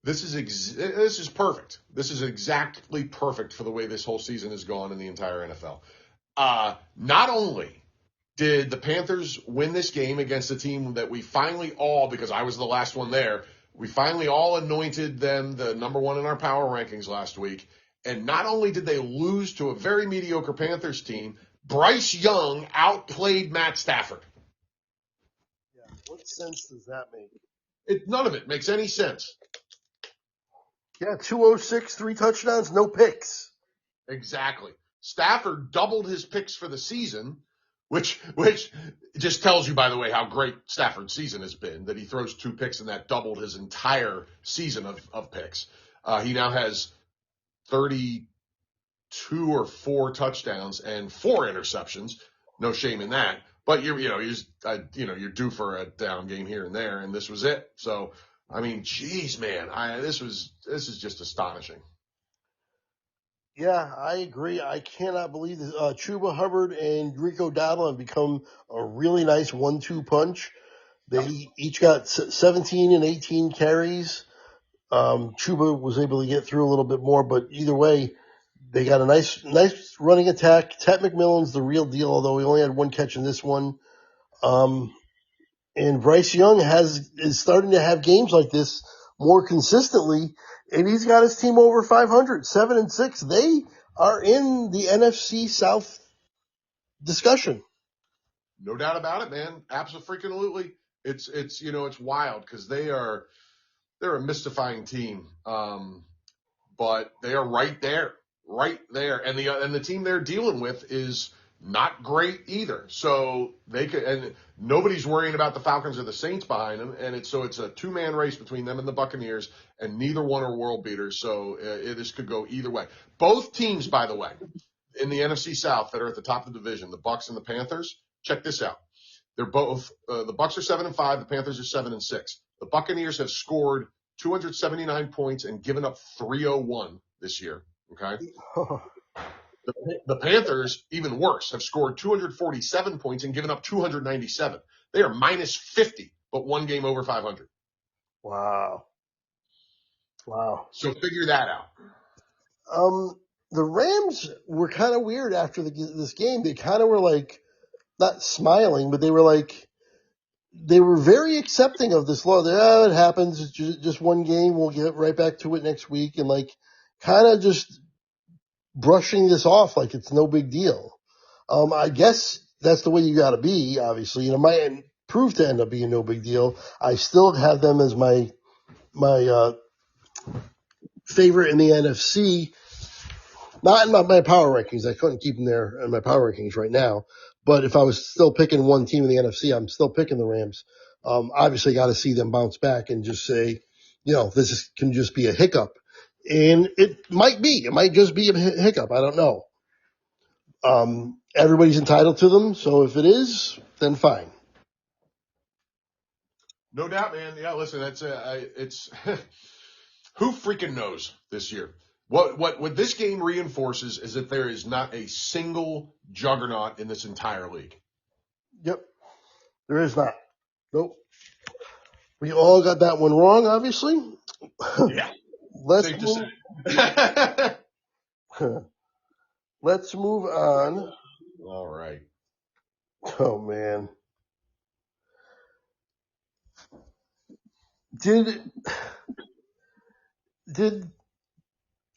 This is perfect. This is exactly perfect for the way this whole season has gone in the entire NFL. Not only did the Panthers win this game against a team that we finally all, because I was the last one there, we finally all anointed them the number one in our power rankings last week. And not only did they lose to a very mediocre Panthers team, Bryce Young outplayed Matt Stafford. Yeah. What sense does that make? None of it makes any sense. Yeah, 206, 3 touchdowns, no picks. Exactly. Stafford doubled his picks for the season, which just tells you, by the way, how great Stafford's season has been, that he throws 2 picks and that doubled his entire season of picks. He now has 32 or 4 touchdowns and 4 interceptions. No shame in that. But you're due for a down game here and there, and this was it. So, I mean, geez, man, this is just astonishing. Yeah, I agree. I cannot believe that Chuba Hubbard and Rico Dowdle have become a really nice 1-2 punch. They each got 17 and 18 carries. Chuba was able to get through a little bit more, but either way, they got a nice running attack. Ted McMillan's the real deal, although he only had 1 catch in this one. And Bryce Young is starting to have games like this more consistently, and he's got his team over 500, 7-6. They are in the NFC South discussion. No doubt about it, man. Absolutely. It's wild because they're a mystifying team. But they are right there. And the team they're dealing with is not great either. So and nobody's worrying about the Falcons or the Saints behind them. And it's a 2-man race between them and the Buccaneers, and neither one are world beaters. So this could go either way. Both teams, by the way, in the NFC South that are at the top of the division, the Bucs and the Panthers, check this out. They're both, the Bucs are 7-5, the Panthers are 7-6. The Buccaneers have scored 279 points and given up 301 this year. Okay. The Panthers, even worse, have scored 247 points and given up 297. They are minus 50, but 1 game over 500. Wow. So figure that out. The Rams were kind of weird after this game. They kind of were like, not smiling, but they were very accepting of this law. It happens. It's just 1 game. We'll get right back to it next week. And kind of just brushing this off like it's no big deal. I guess that's the way you got to be, obviously. It might prove to end up being no big deal. I still have them as my favorite in the NFC. Not in my power rankings. I couldn't keep them there in my power rankings right now. But if I was still picking one team in the NFC, I'm still picking the Rams. Obviously, got to see them bounce back and just say, can just be a hiccup. And it might be. It might just be a hiccup. I don't know. Everybody's entitled to them. So if it is, then fine. No doubt, man. Yeah, listen, it's who freaking knows this year? What this game reinforces is that there is not a single juggernaut in this entire league. Yep. There is not. Nope. We all got that one wrong, obviously. Yeah. Let's move on. All right. Oh, man. Did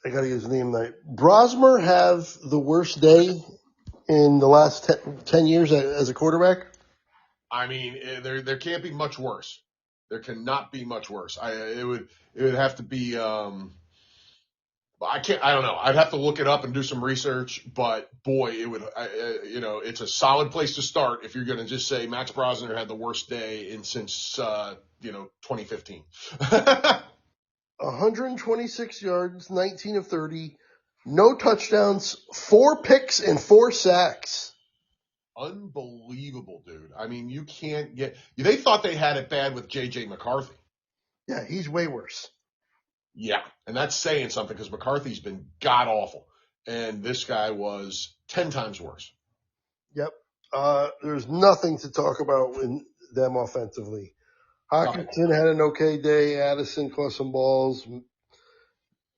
I gotta get his name right? Brosmer have the worst day in the last 10 years as a quarterback? I mean, there can't be much worse. There cannot be much worse. It would have to be. I don't know. I'd have to look it up and do some research. But boy, it would. It's a solid place to start if you're going to just say Max Brosner had the worst day since 2015. 126 yards, 19 of 30, no touchdowns, 4 picks, and 4 sacks. Unbelievable, dude. I mean, you can't get. They thought they had it bad with J.J. McCarthy. Yeah, he's way worse. Yeah, and that's saying something because McCarthy's been god awful, and this guy was 10 times worse. Yep. There's nothing to talk about in them offensively. Hawkinson had an okay day. Addison caught some balls.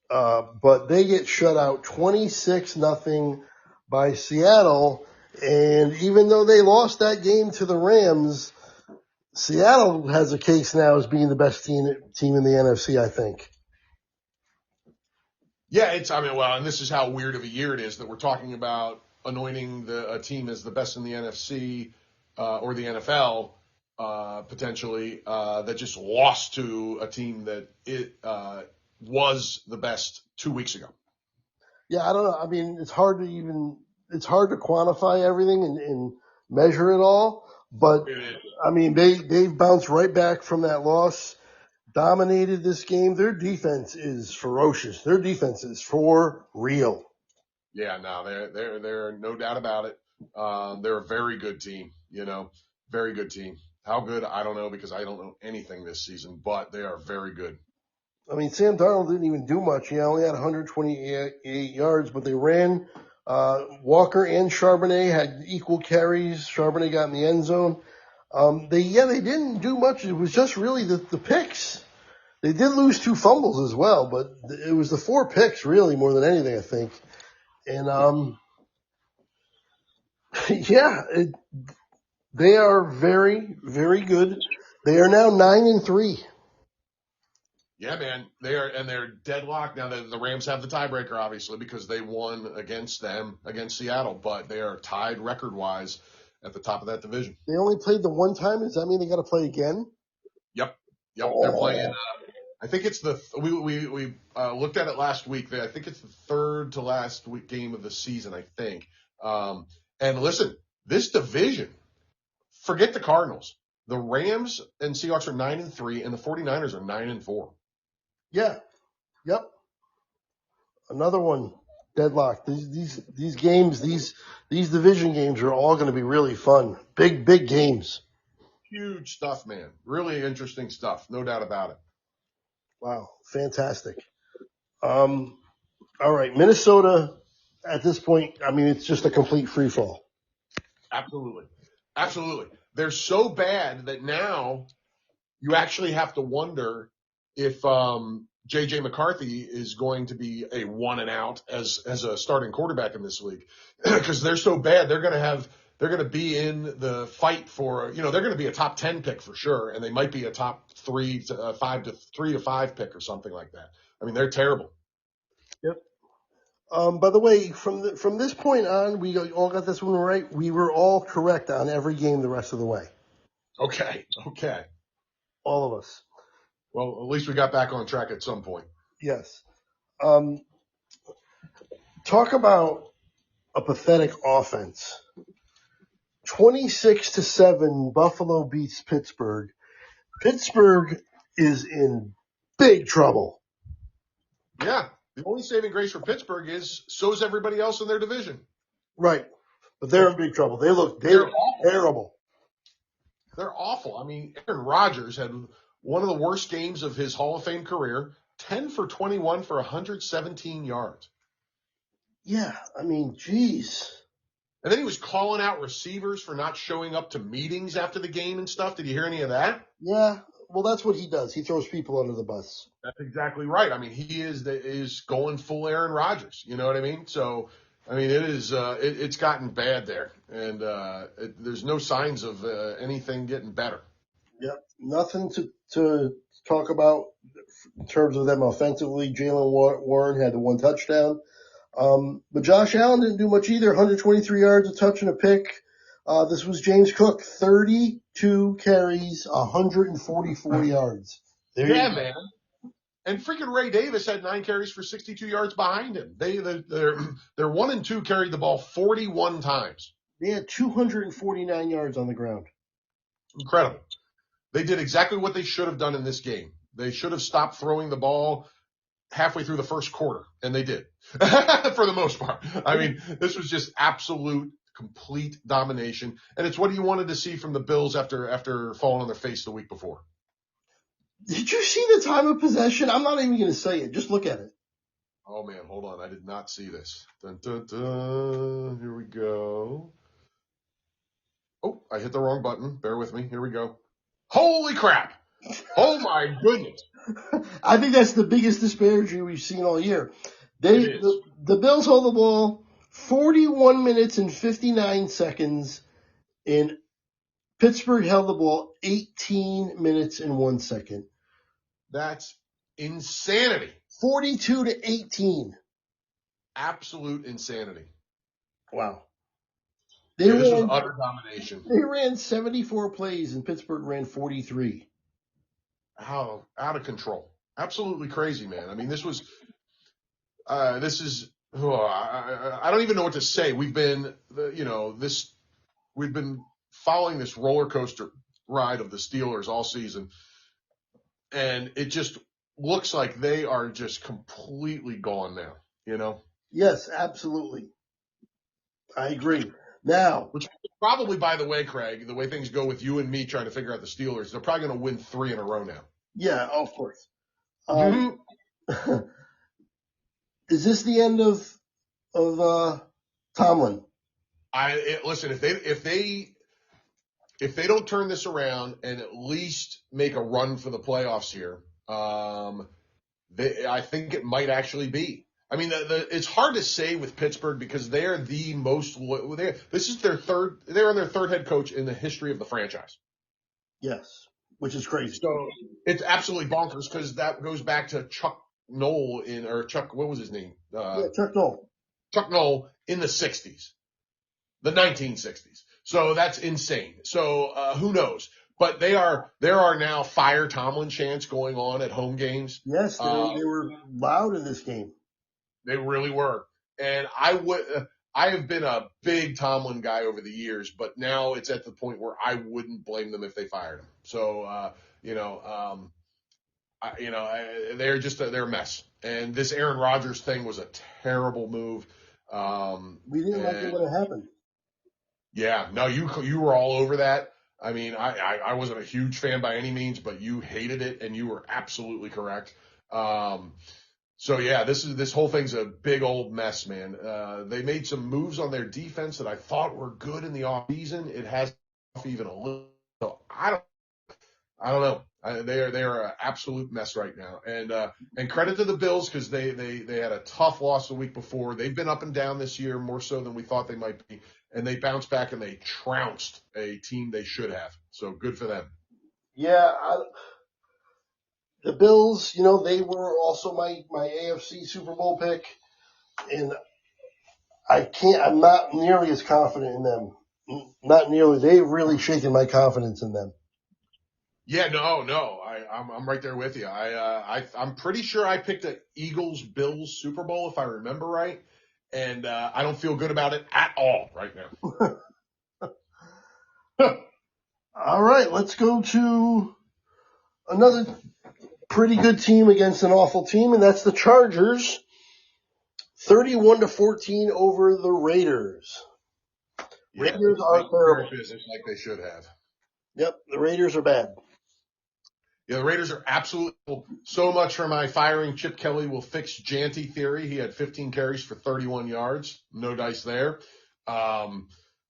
But they get shut out 26-0 by Seattle. And even though they lost that game to the Rams, Seattle has a case now as being the best team in the NFC, I think. Yeah, and this is how weird of a year it is that we're talking about anointing a team as the best in the NFC or the NFL potentially that just lost to a team that was the best 2 weeks ago. Yeah, I don't know. I mean, it's hard to quantify everything and measure it all. But I mean, they've bounced right back from that loss, dominated this game. Their defense is ferocious. Their defense is for real. Yeah, no, they're no doubt about it. They're a very good team, very good team. How good? I don't know because I don't know anything this season, but they are very good. I mean, Sam Darnold didn't even do much. He only had 128 yards, but they ran. Walker and Charbonnet had equal carries. Charbonnet got in the end zone. They didn't do much. It was just really the picks. They did lose 2 fumbles as well, but it was the 4 picks really more than anything, I think. And they are very, very good. They are now 9-3. Yeah, man, they're deadlocked now. The Rams have the tiebreaker, obviously, because they won against Seattle, but they are tied record-wise at the top of that division. They only played the one time. Does that mean they got to play again? Yep. They're playing. I think it's we looked at it last week. I think it's the third to last week game of the season. I think. And listen, this division. Forget the Cardinals. The Rams and Seahawks are 9-3, and the 49ers are 9-4. Yeah. Yep. Another one deadlocked. These games, these division games are all going to be really fun. Big games. Huge stuff, man. Really interesting stuff. No doubt about it. Wow. Fantastic. All right. Minnesota at this point, I mean, it's just a complete free fall. Absolutely. They're so bad that now you actually have to wonder if J.J. McCarthy is going to be a one and out as a starting quarterback in this league because they're so bad. They're going to be in the fight for, they're going to be a top 10 pick for sure. And they might be a top 3 to 5 pick or something like that. I mean, they're terrible. Yep. By the way, from this point on, we all got this one right. We were all correct on every game the rest of the way. Okay. All of us. Well, at least we got back on track at some point. Yes. Talk about a pathetic offense. 26-7, Buffalo beats Pittsburgh. Pittsburgh is in big trouble. Yeah. The only saving grace for Pittsburgh is so is everybody else in their division. Right. But they're in big trouble. They're terrible. They're awful. I mean, Aaron Rodgers had one of the worst games of his Hall of Fame career, 10 for 21 for 117 yards. Yeah, I mean, geez. And then he was calling out receivers for not showing up to meetings after the game and stuff. Did you hear any of that? Yeah, well, that's what he does. He throws people under the bus. That's exactly right. I mean, he is going full Aaron Rodgers. You know what I mean? So, I mean, it's gotten bad there, and there's no signs of anything getting better. Yep, nothing to talk about in terms of them offensively. Jalen Warren had the 1 touchdown. But Josh Allen didn't do much either. 123 yards, a touch and a pick. This was James Cook, 32 carries, 144 yards. Yeah, man. And freaking Ray Davis had 9 carries for 62 yards behind him. They're 1 and 2 carried the ball 41 times. They had 249 yards on the ground. Incredible. They did exactly what they should have done in this game. They should have stopped throwing the ball halfway through the first quarter, and they did for the most part. I mean, this was just absolute, complete domination, and it's what you wanted to see from the Bills after falling on their face the week before. Did you see the time of possession? I'm not even going to say it. Just look at it. Oh, man, hold on. I did not see this. Dun, dun, dun. Here we go. Oh, I hit the wrong button. Bear with me. Here we go. Holy crap. Oh my goodness. I think that's the biggest disparity we've seen all year. It is. The Bills hold the ball 41 minutes and 59 seconds, and Pittsburgh held the ball 18 minutes and 1 second. That's insanity. 42-18. Absolute insanity. Wow. Yeah, this was utter domination. They ran 74 plays and Pittsburgh ran 43. How out of control. Absolutely crazy, man. I mean, this is, I don't even know what to say. We've been following this roller coaster ride of the Steelers all season, and it just looks like they are just completely gone now, Yes, absolutely. I agree. Now, Which probably, by the way, Craig, the way things go with you and me trying to figure out the Steelers, they're probably going to win 3 in a row now. yeah, of course. Mm-hmm. Is this the end of Tomlin? Listen, if they don't turn this around and at least make a run for the playoffs here, I think it might actually be. I mean, it's hard to say with Pittsburgh because they're the most. This is their third. They're on their third head coach in the history of the franchise. Yes, which is crazy. So it's absolutely bonkers because that goes back to Chuck Noll what was his name? Chuck Noll. Chuck Noll in the 60s, the 1960s. So that's insane. So who knows? But there are now fire Tomlin chants going on at home games. Yes, they were loud in this game. They really were. And I have been a big Tomlin guy over the years, but now it's at the point where I wouldn't blame them if they fired him. So, they're a mess. And this Aaron Rodgers thing was a terrible move. We didn't like it when it happened. Yeah, no, you were all over that. I mean, I wasn't a huge fan by any means, but you hated it, and you were absolutely correct. So yeah, this whole thing's a big old mess, man. They made some moves on their defense that I thought were good in the offseason. It has even a little. So I don't know. They are an absolute mess right now. And credit to the Bills because they had a tough loss the week before. They've been up and down this year more so than we thought they might be. And they bounced back and they trounced a team they should have. So good for them. Yeah, the Bills, they were also my AFC Super Bowl pick, and I'm not nearly as confident in them. Not nearly. They've really shaken my confidence in them. Yeah, no, I'm right there with you. I'm pretty sure I picked an Eagles-Bills Super Bowl if I remember right, and I don't feel good about it at all right now. All right, let's go to another pretty good team against an awful team, and that's the Chargers. 31-14 over the Raiders. Yeah, Raiders are terrible. Business like they should have. Yep, the Raiders are bad. Yeah, the Raiders are absolutely so much for my firing Chip Kelly will fix Janty theory. He had 15 carries for 31 yards. No dice there.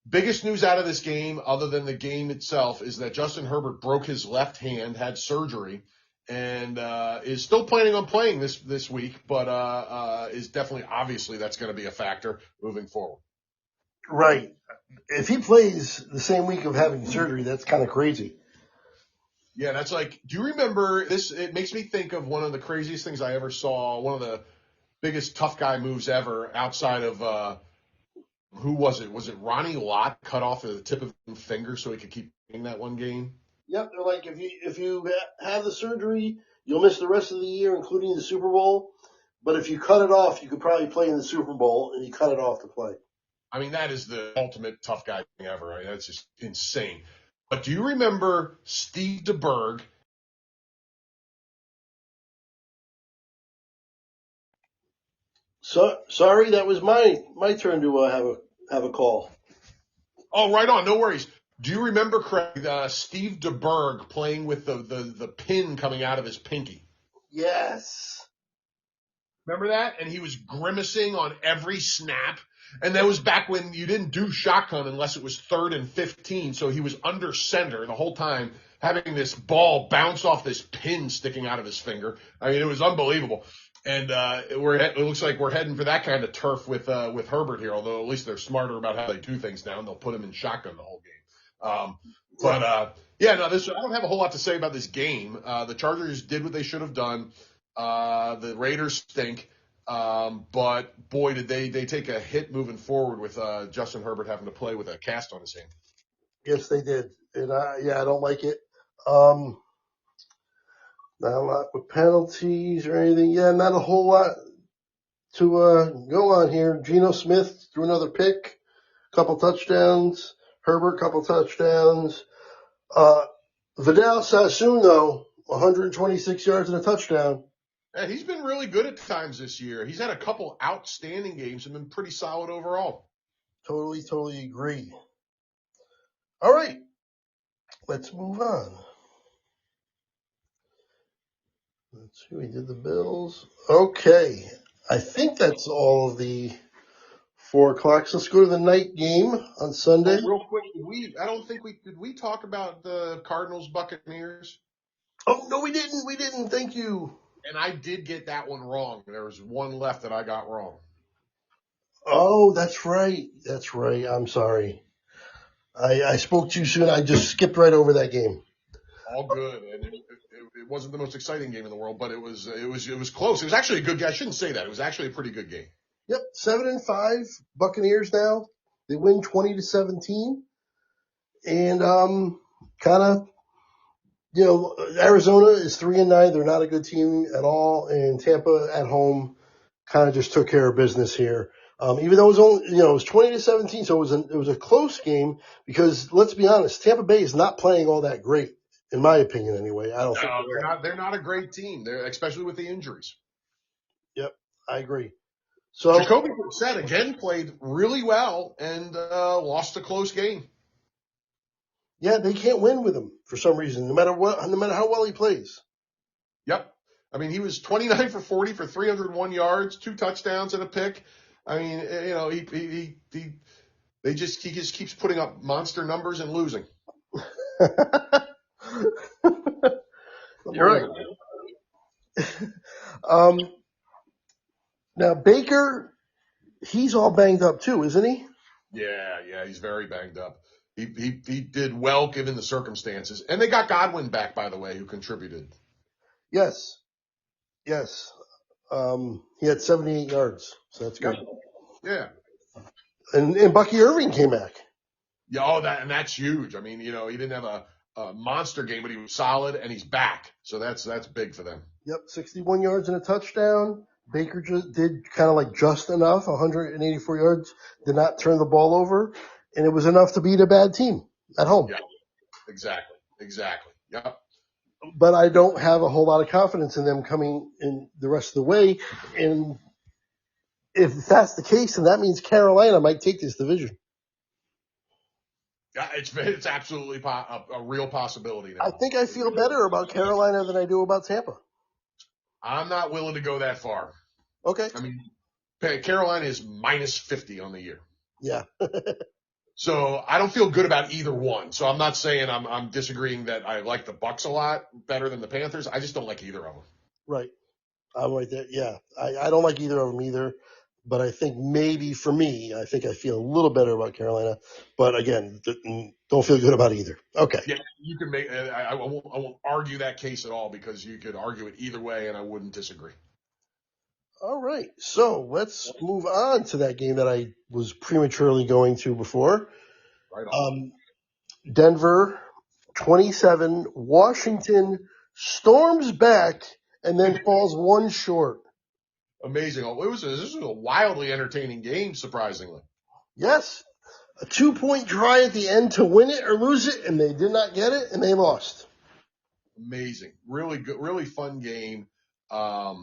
Biggest news out of this game, other than the game itself, is that Justin Herbert broke his left hand, had surgery, and is still planning on playing this week, but is definitely, obviously, that's going to be a factor moving forward. Right. If he plays the same week of having surgery, that's kind of crazy. Yeah, that's like, do you remember this? It makes me think of one of the craziest things I ever saw, one of the biggest tough guy moves ever outside of, who was it? Was it Ronnie Lott cut off the tip of his finger so he could keep playing that one game? Yep, they're like, if you have the surgery, you'll miss the rest of the year, including the Super Bowl. But if you cut it off, you could probably play in the Super Bowl, and you cut it off to play. I mean, that is the ultimate tough guy thing ever. Right? That's just insane. But do you remember Steve DeBerg? So sorry, that was my turn to have a call. Oh, right on. No worries. Do you remember, Craig, Steve DeBerg playing with the pin coming out of his pinky? Yes. Remember that? And he was grimacing on every snap. And that was back when you didn't do shotgun unless it was 3rd and 15. So he was under center the whole time, having this ball bounce off this pin sticking out of his finger. I mean, it was unbelievable. And it looks like we're heading for that kind of turf with Herbert here. Although at least they're smarter about how they do things now, and they'll put him in shotgun the whole game. Yeah, no, I don't have a whole lot to say about this game. The Chargers did what they should have done. The Raiders stink. But boy, did they take a hit moving forward with Justin Herbert having to play with a cast on his hand. Yes, they did. And I don't like it. Not a lot with penalties or anything. Yeah, not a whole lot to go on here. Geno Smith threw another pick, couple touchdowns. Herbert, couple touchdowns. Vidal Sassoon, though, 126 yards and a touchdown. Yeah, he's been really good at times this year. He's had a couple outstanding games and been pretty solid overall. Totally agree. All right, let's move on. Let's see, we did the Bills. Okay, I think that's all of the 4 o'clock. So let's go to the night game on Sunday. Real quick, did we talk about the Cardinals Buccaneers? Oh, no, we didn't. We didn't. Thank you. And I did get that one wrong. There was one left that I got wrong. Oh, that's right. That's right. I'm sorry. I spoke too soon. I just skipped right over that game. All good. And it wasn't the most exciting game in the world, but it was close. It was actually a good game. I shouldn't say that. It was actually a pretty good game. Yep. 7-5 Buccaneers now. They win 20-17. And kind of, Arizona is 3-9. They're not a good team at all. And Tampa at home kind of just took care of business here. Even though it was only, it was 20-17, so it was a close game because let's be honest, Tampa Bay is not playing all that great, in my opinion, anyway. I don't think they're not a great team. They're especially with the injuries. Yep, I agree. So Jacoby Brissett again played really well and lost a close game. Yeah, they can't win with him for some reason, no matter how well he plays. Yep. I mean, he was 29 for 40 for 301 yards, 2 touchdowns and a pick. I mean, he just keeps putting up monster numbers and losing. You're right. Now Baker, he's all banged up too, isn't he? Yeah, he's very banged up. He did well given the circumstances, and they got Godwin back, by the way, who contributed. Yes. He had 78 yards, so that's good. Yeah. And Bucky Irving came back. Yeah, that's huge. I mean, he didn't have a monster game, but he was solid, and he's back. So that's big for them. Yep, 61 yards and a touchdown. Baker just did kind of like just enough, 184 yards, did not turn the ball over, and it was enough to beat a bad team at home. Yeah, exactly. Yep. But I don't have a whole lot of confidence in them coming in the rest of the way. And if that's the case, then that means Carolina might take this division. Yeah, it's absolutely a real possibility now. I think I feel better about Carolina than I do about Tampa. I'm not willing to go that far. Okay. I mean, Carolina is minus 50 on the year. Yeah. So I don't feel good about either one. So I'm not saying I'm disagreeing that I like the Bucs a lot better than the Panthers. I just don't like either of them. Right. I'm right there. Yeah. I don't like either of them either. But I think maybe for me, I think I feel a little better about Carolina. But again, don't feel good about either. Okay. Yeah, you can make. I won't argue that case at all because you could argue it either way, and I wouldn't disagree. All right. So let's move on to that game that I was prematurely going to before. Right on. Denver 27. Washington storms back and then falls one short. Amazing. This was a wildly entertaining game, surprisingly. Yes. A 2-point try at the end to win it or lose it, and they did not get it, and they lost. Amazing. Really good, really fun game. I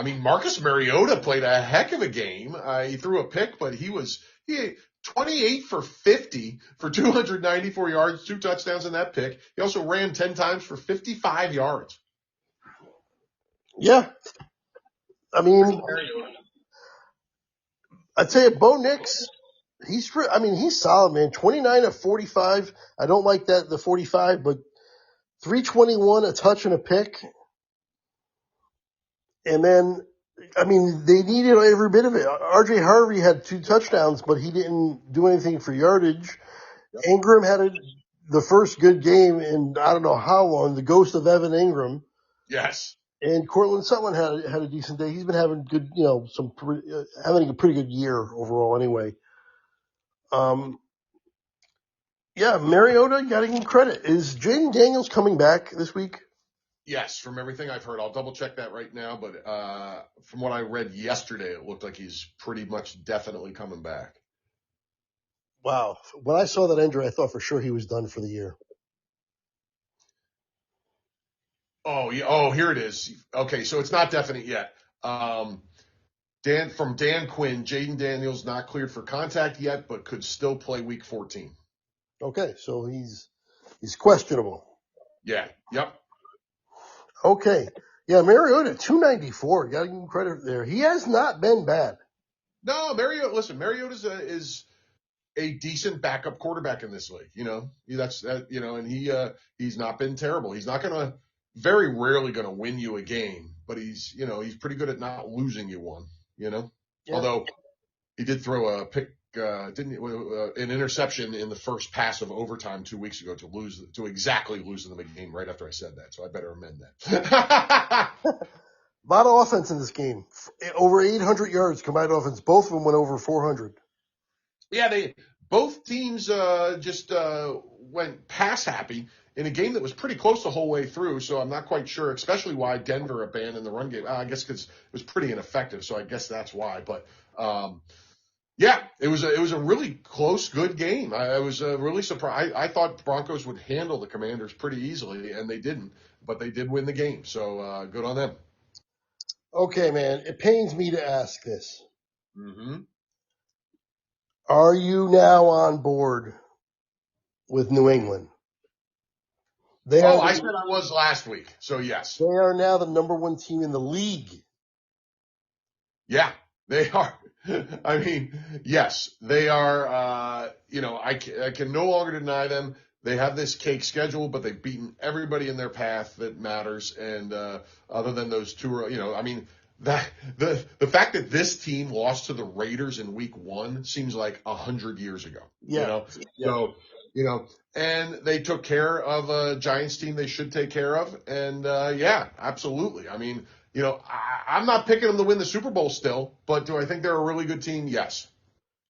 mean, Marcus Mariota played a heck of a game. He threw a pick, but he 28 for 50 for 294 yards, 2 touchdowns in that pick. He also ran 10 times for 55 yards. Yeah. I mean, I'd say Bo Nix, he's solid, man. 29 of 45. I don't like the 45, but 321, a touch and a pick. And then, I mean, they needed every bit of it. RJ Harvey had 2 touchdowns, but he didn't do anything for yardage. Yep. Ingram had the first good game in I don't know how long, the ghost of Evan Ingram. Yes. And Cortland Sutton had a decent day. He's been having good, having a pretty good year overall anyway. Yeah, Mariota, got to give him credit. Is Jaden Daniels coming back this week? Yes, from everything I've heard. I'll double check that right now, but from what I read yesterday, it looked like he's pretty much definitely coming back. Wow. When I saw that injury, I thought for sure he was done for the year. Oh, yeah. Oh, here it is. Okay, so it's not definite yet. Dan Quinn, Jaden Daniels not cleared for contact yet, but could still play week 14. Okay, so he's questionable. Yeah. Yep. Okay. Yeah, Mariota, 294. Got to give him credit there. He has not been bad. No, Mariota is a decent backup quarterback in this league. And he's not been terrible. He's not very rarely going to win you a game, but he's pretty good at not losing you one, Yeah. Although he did throw a pick, an interception in the first pass of overtime 2 weeks ago to exactly lose the game right after I said that. So I better amend that. A lot of offense in this game. Over 800 yards combined offense. Both of them went over 400. Yeah, both teams just went pass happy in a game that was pretty close the whole way through. So I'm not quite sure, especially why Denver abandoned the run game. I guess because it was pretty ineffective. So I guess that's why. But yeah, it was a really close, good game. I was really surprised. I thought the Broncos would handle the Commanders pretty easily, and they didn't. But they did win the game. So good on them. Okay, man. It pains me to ask this. Mm-hmm. Are you now on board with New England? I said I was last week. So yes. They are now the number 1 team in the league. Yeah, they are. I mean, yes, they are. I can no longer deny them. They have this cake schedule, but they've beaten everybody in their path that matters. And other than those two, I mean, that the fact that this team lost to the Raiders in week 1 seems like 100 years ago. Yeah. So and they took care of a Giants team they should take care of. And yeah, absolutely. I mean. I'm not picking them to win the Super Bowl still, but do I think they're a really good team? Yes.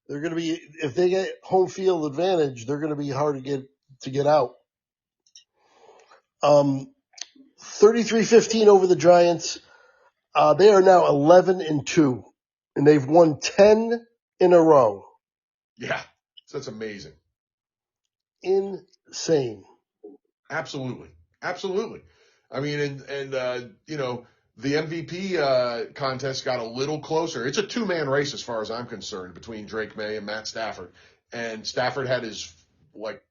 They're going to be, if they get home field advantage, they're going to be hard to get out. 33-15 over the Giants. They are now 11-2, and they've won 10 in a row. Yeah, so that's amazing. Insane. Absolutely. I mean, the MVP contest got a little closer. It's a 2-man race as far as I'm concerned between Drake May and Matt Stafford. And Stafford had his,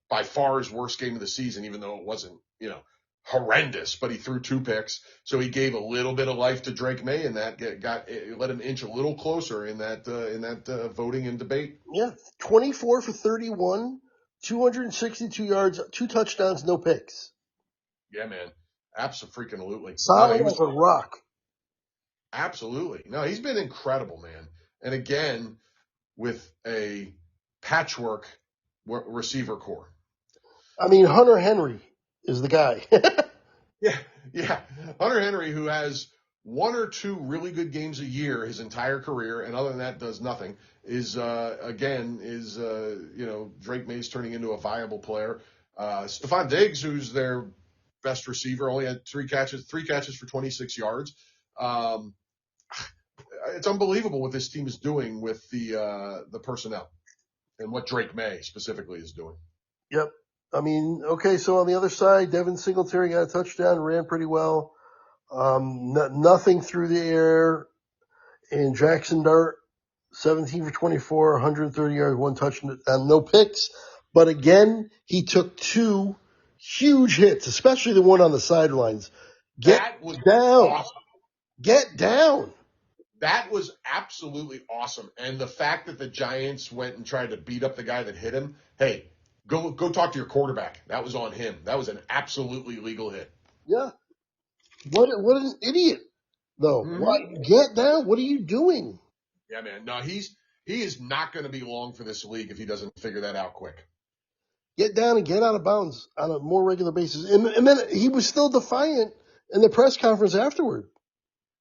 by far his worst game of the season, even though it wasn't, horrendous, but he threw 2 picks. So he gave a little bit of life to Drake May, and that let him inch a little closer in that voting and debate. Yeah, 24 for 31, 262 yards, 2 touchdowns, no picks. Yeah, man. Absolutely. Solid as a rock. Absolutely. No, he's been incredible, man. And again, with a patchwork receiver core. I mean, Hunter Henry is the guy. Yeah. Hunter Henry, who has 1 or 2 really good games a year his entire career, and other than that does nothing, is Drake May's turning into a viable player. Stephon Diggs, who's their best receiver, only had 3 catches for 26 yards. It's unbelievable what this team is doing with the personnel and what Drake May specifically is doing. Yep. I mean, okay, so on the other side, Devin Singletary got a touchdown, ran pretty well. Nothing through the air. And Jackson Dart, 17 for 24, 130 yards, 1 touchdown, no picks. But again, he took 2 huge hits, especially the one on the sidelines. That was down. Awesome. Get down. That was absolutely awesome. And the fact that the Giants went and tried to beat up the guy that hit him, hey, Go talk to your quarterback. That was on him. That was an absolutely legal hit. Yeah. What an idiot, though. Why Mm-hmm. get down? What are you doing? Yeah, man. No, he is not going to be long for this league if he doesn't figure that out quick. Get down and get out of bounds on a more regular basis. And then he was still defiant in the press conference afterward.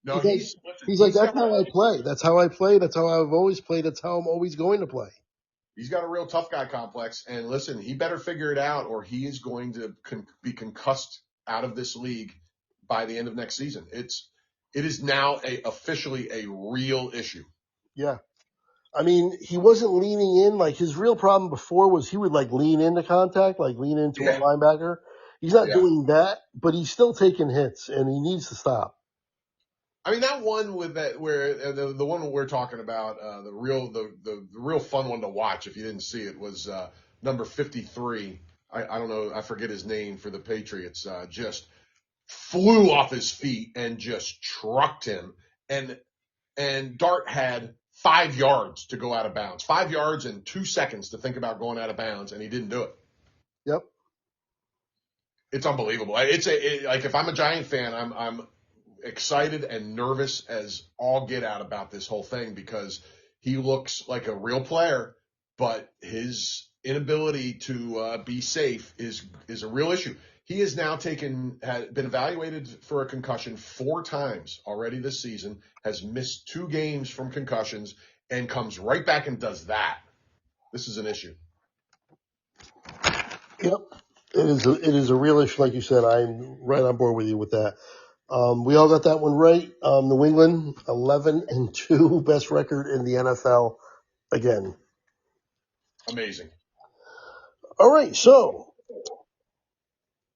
No, listen, He's like, that's how I play. That's how I play. That's how I've always played. That's how I'm always going to play. he's got a real tough guy complex. And listen, he better figure it out, or he is going to be concussed out of this league by the end of next season. It is now officially a real issue. Yeah. I mean, he wasn't leaning in. Like, his real problem before was he would, like, lean into contact, like lean into a Yeah, linebacker. He's not yeah. doing that, but he's still taking hits, and he needs to stop. I mean, that one with that where the one we're talking about, the real fun one to watch if you didn't see it was number 53. I don't know, I forget his name for the Patriots. Just flew off his feet and just trucked him, and Dart had 5 yards to go out of bounds, 5 yards and 2 seconds to think about going out of bounds, and he didn't do it. Yep. It's unbelievable. Like if I'm a Giant fan, I'm excited and nervous as all get out about this whole thing because he looks like a real player, but his inability to be safe is a real issue. He has now been evaluated for a concussion 4 times already this season, has missed 2 games from concussions, and comes right back and does that. This is an issue. Yep. It is a real issue, like you said. I'm right on board with you with that. We all got that one right. New England, 11-2, best record in the NFL again. Amazing. All right, so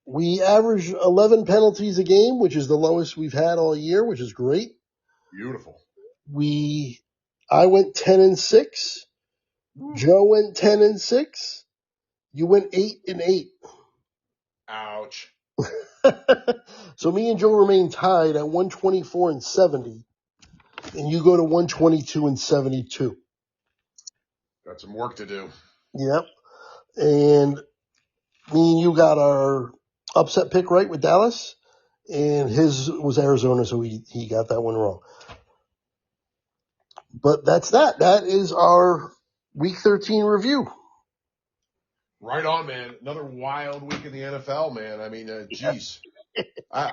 we average 11 penalties a game, which is the lowest we've had all year, which is great. Beautiful. I went 10-6. Joe went 10-6. You went 8-8. Ouch. So me and Joe remain tied at 124-70, and you go to 122-72. Got some work to do. Yep. And me and you got our upset pick right with Dallas, and his was Arizona, so he got that one wrong. But that's that. That is our Week 13 review. Right on, man. Another wild week in the NFL, man. I mean, geez. I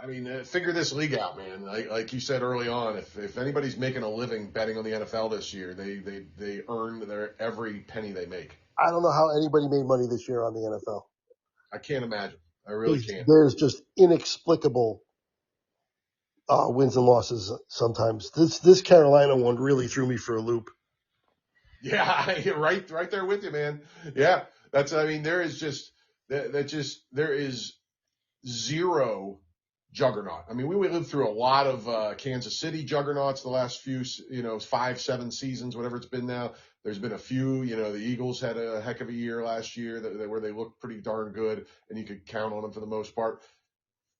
mean, figure this league out, man. Like you said early on, if anybody's making a living betting on the NFL this year, they earn their every penny they make. I don't know how anybody made money this year on the NFL. I can't imagine. I really can't. There's just inexplicable wins and losses sometimes. This Carolina one really threw me for a loop. Yeah, right there with you, man. Yeah, I mean, there is there is zero juggernaut. I mean, we lived through a lot of Kansas City juggernauts the last few, 5, 7 seasons, whatever it's been now. There's been a few, the Eagles had a heck of a year last year where they looked pretty darn good, and you could count on them for the most part.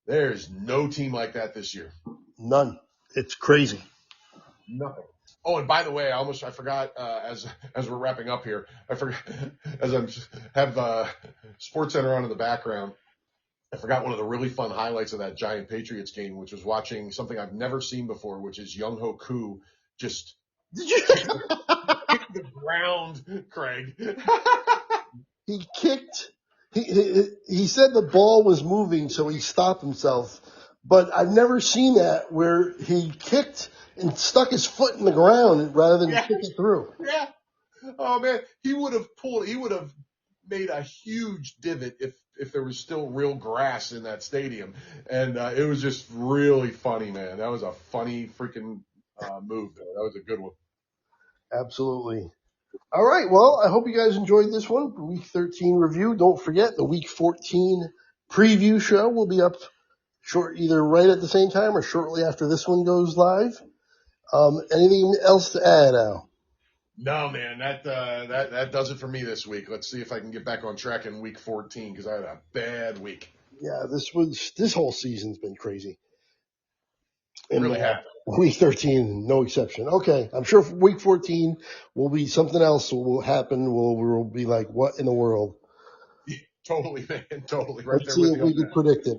There's no team like that this year. None. It's crazy. Nothing. Oh, and by the way, I forgot as we're wrapping up here, I forgot as I have Sports Center on in the background. I forgot one of the really fun highlights of that Giant Patriots game, which was watching something I've never seen before, which is Young Ho Koo just Did you? kick the ground, Craig. He kicked. He said the ball was moving, so he stopped himself. But I've never seen that where he kicked and stuck his foot in the ground rather than kick it through. Yeah. Oh man, he would have made a huge divot if there was still real grass in that stadium. And it was just really funny, man. That was a funny freaking move there. That was a good one. Absolutely. All right. Well, I hope you guys enjoyed this one. Week 13 review. Don't forget the Week 14 preview show will be up either right at the same time or shortly after this one goes live. Anything else to add, Al? No, man, that does it for me this week. Let's see if I can get back on track in week 14 because I had a bad week. Yeah, this whole season's been crazy. It And really has. Week 13, no exception. Okay. I'm sure week 14 will be something else will happen. We'll be like, what in the world? Totally, man. Totally. Right Let's there see with if you on we can that. predict it.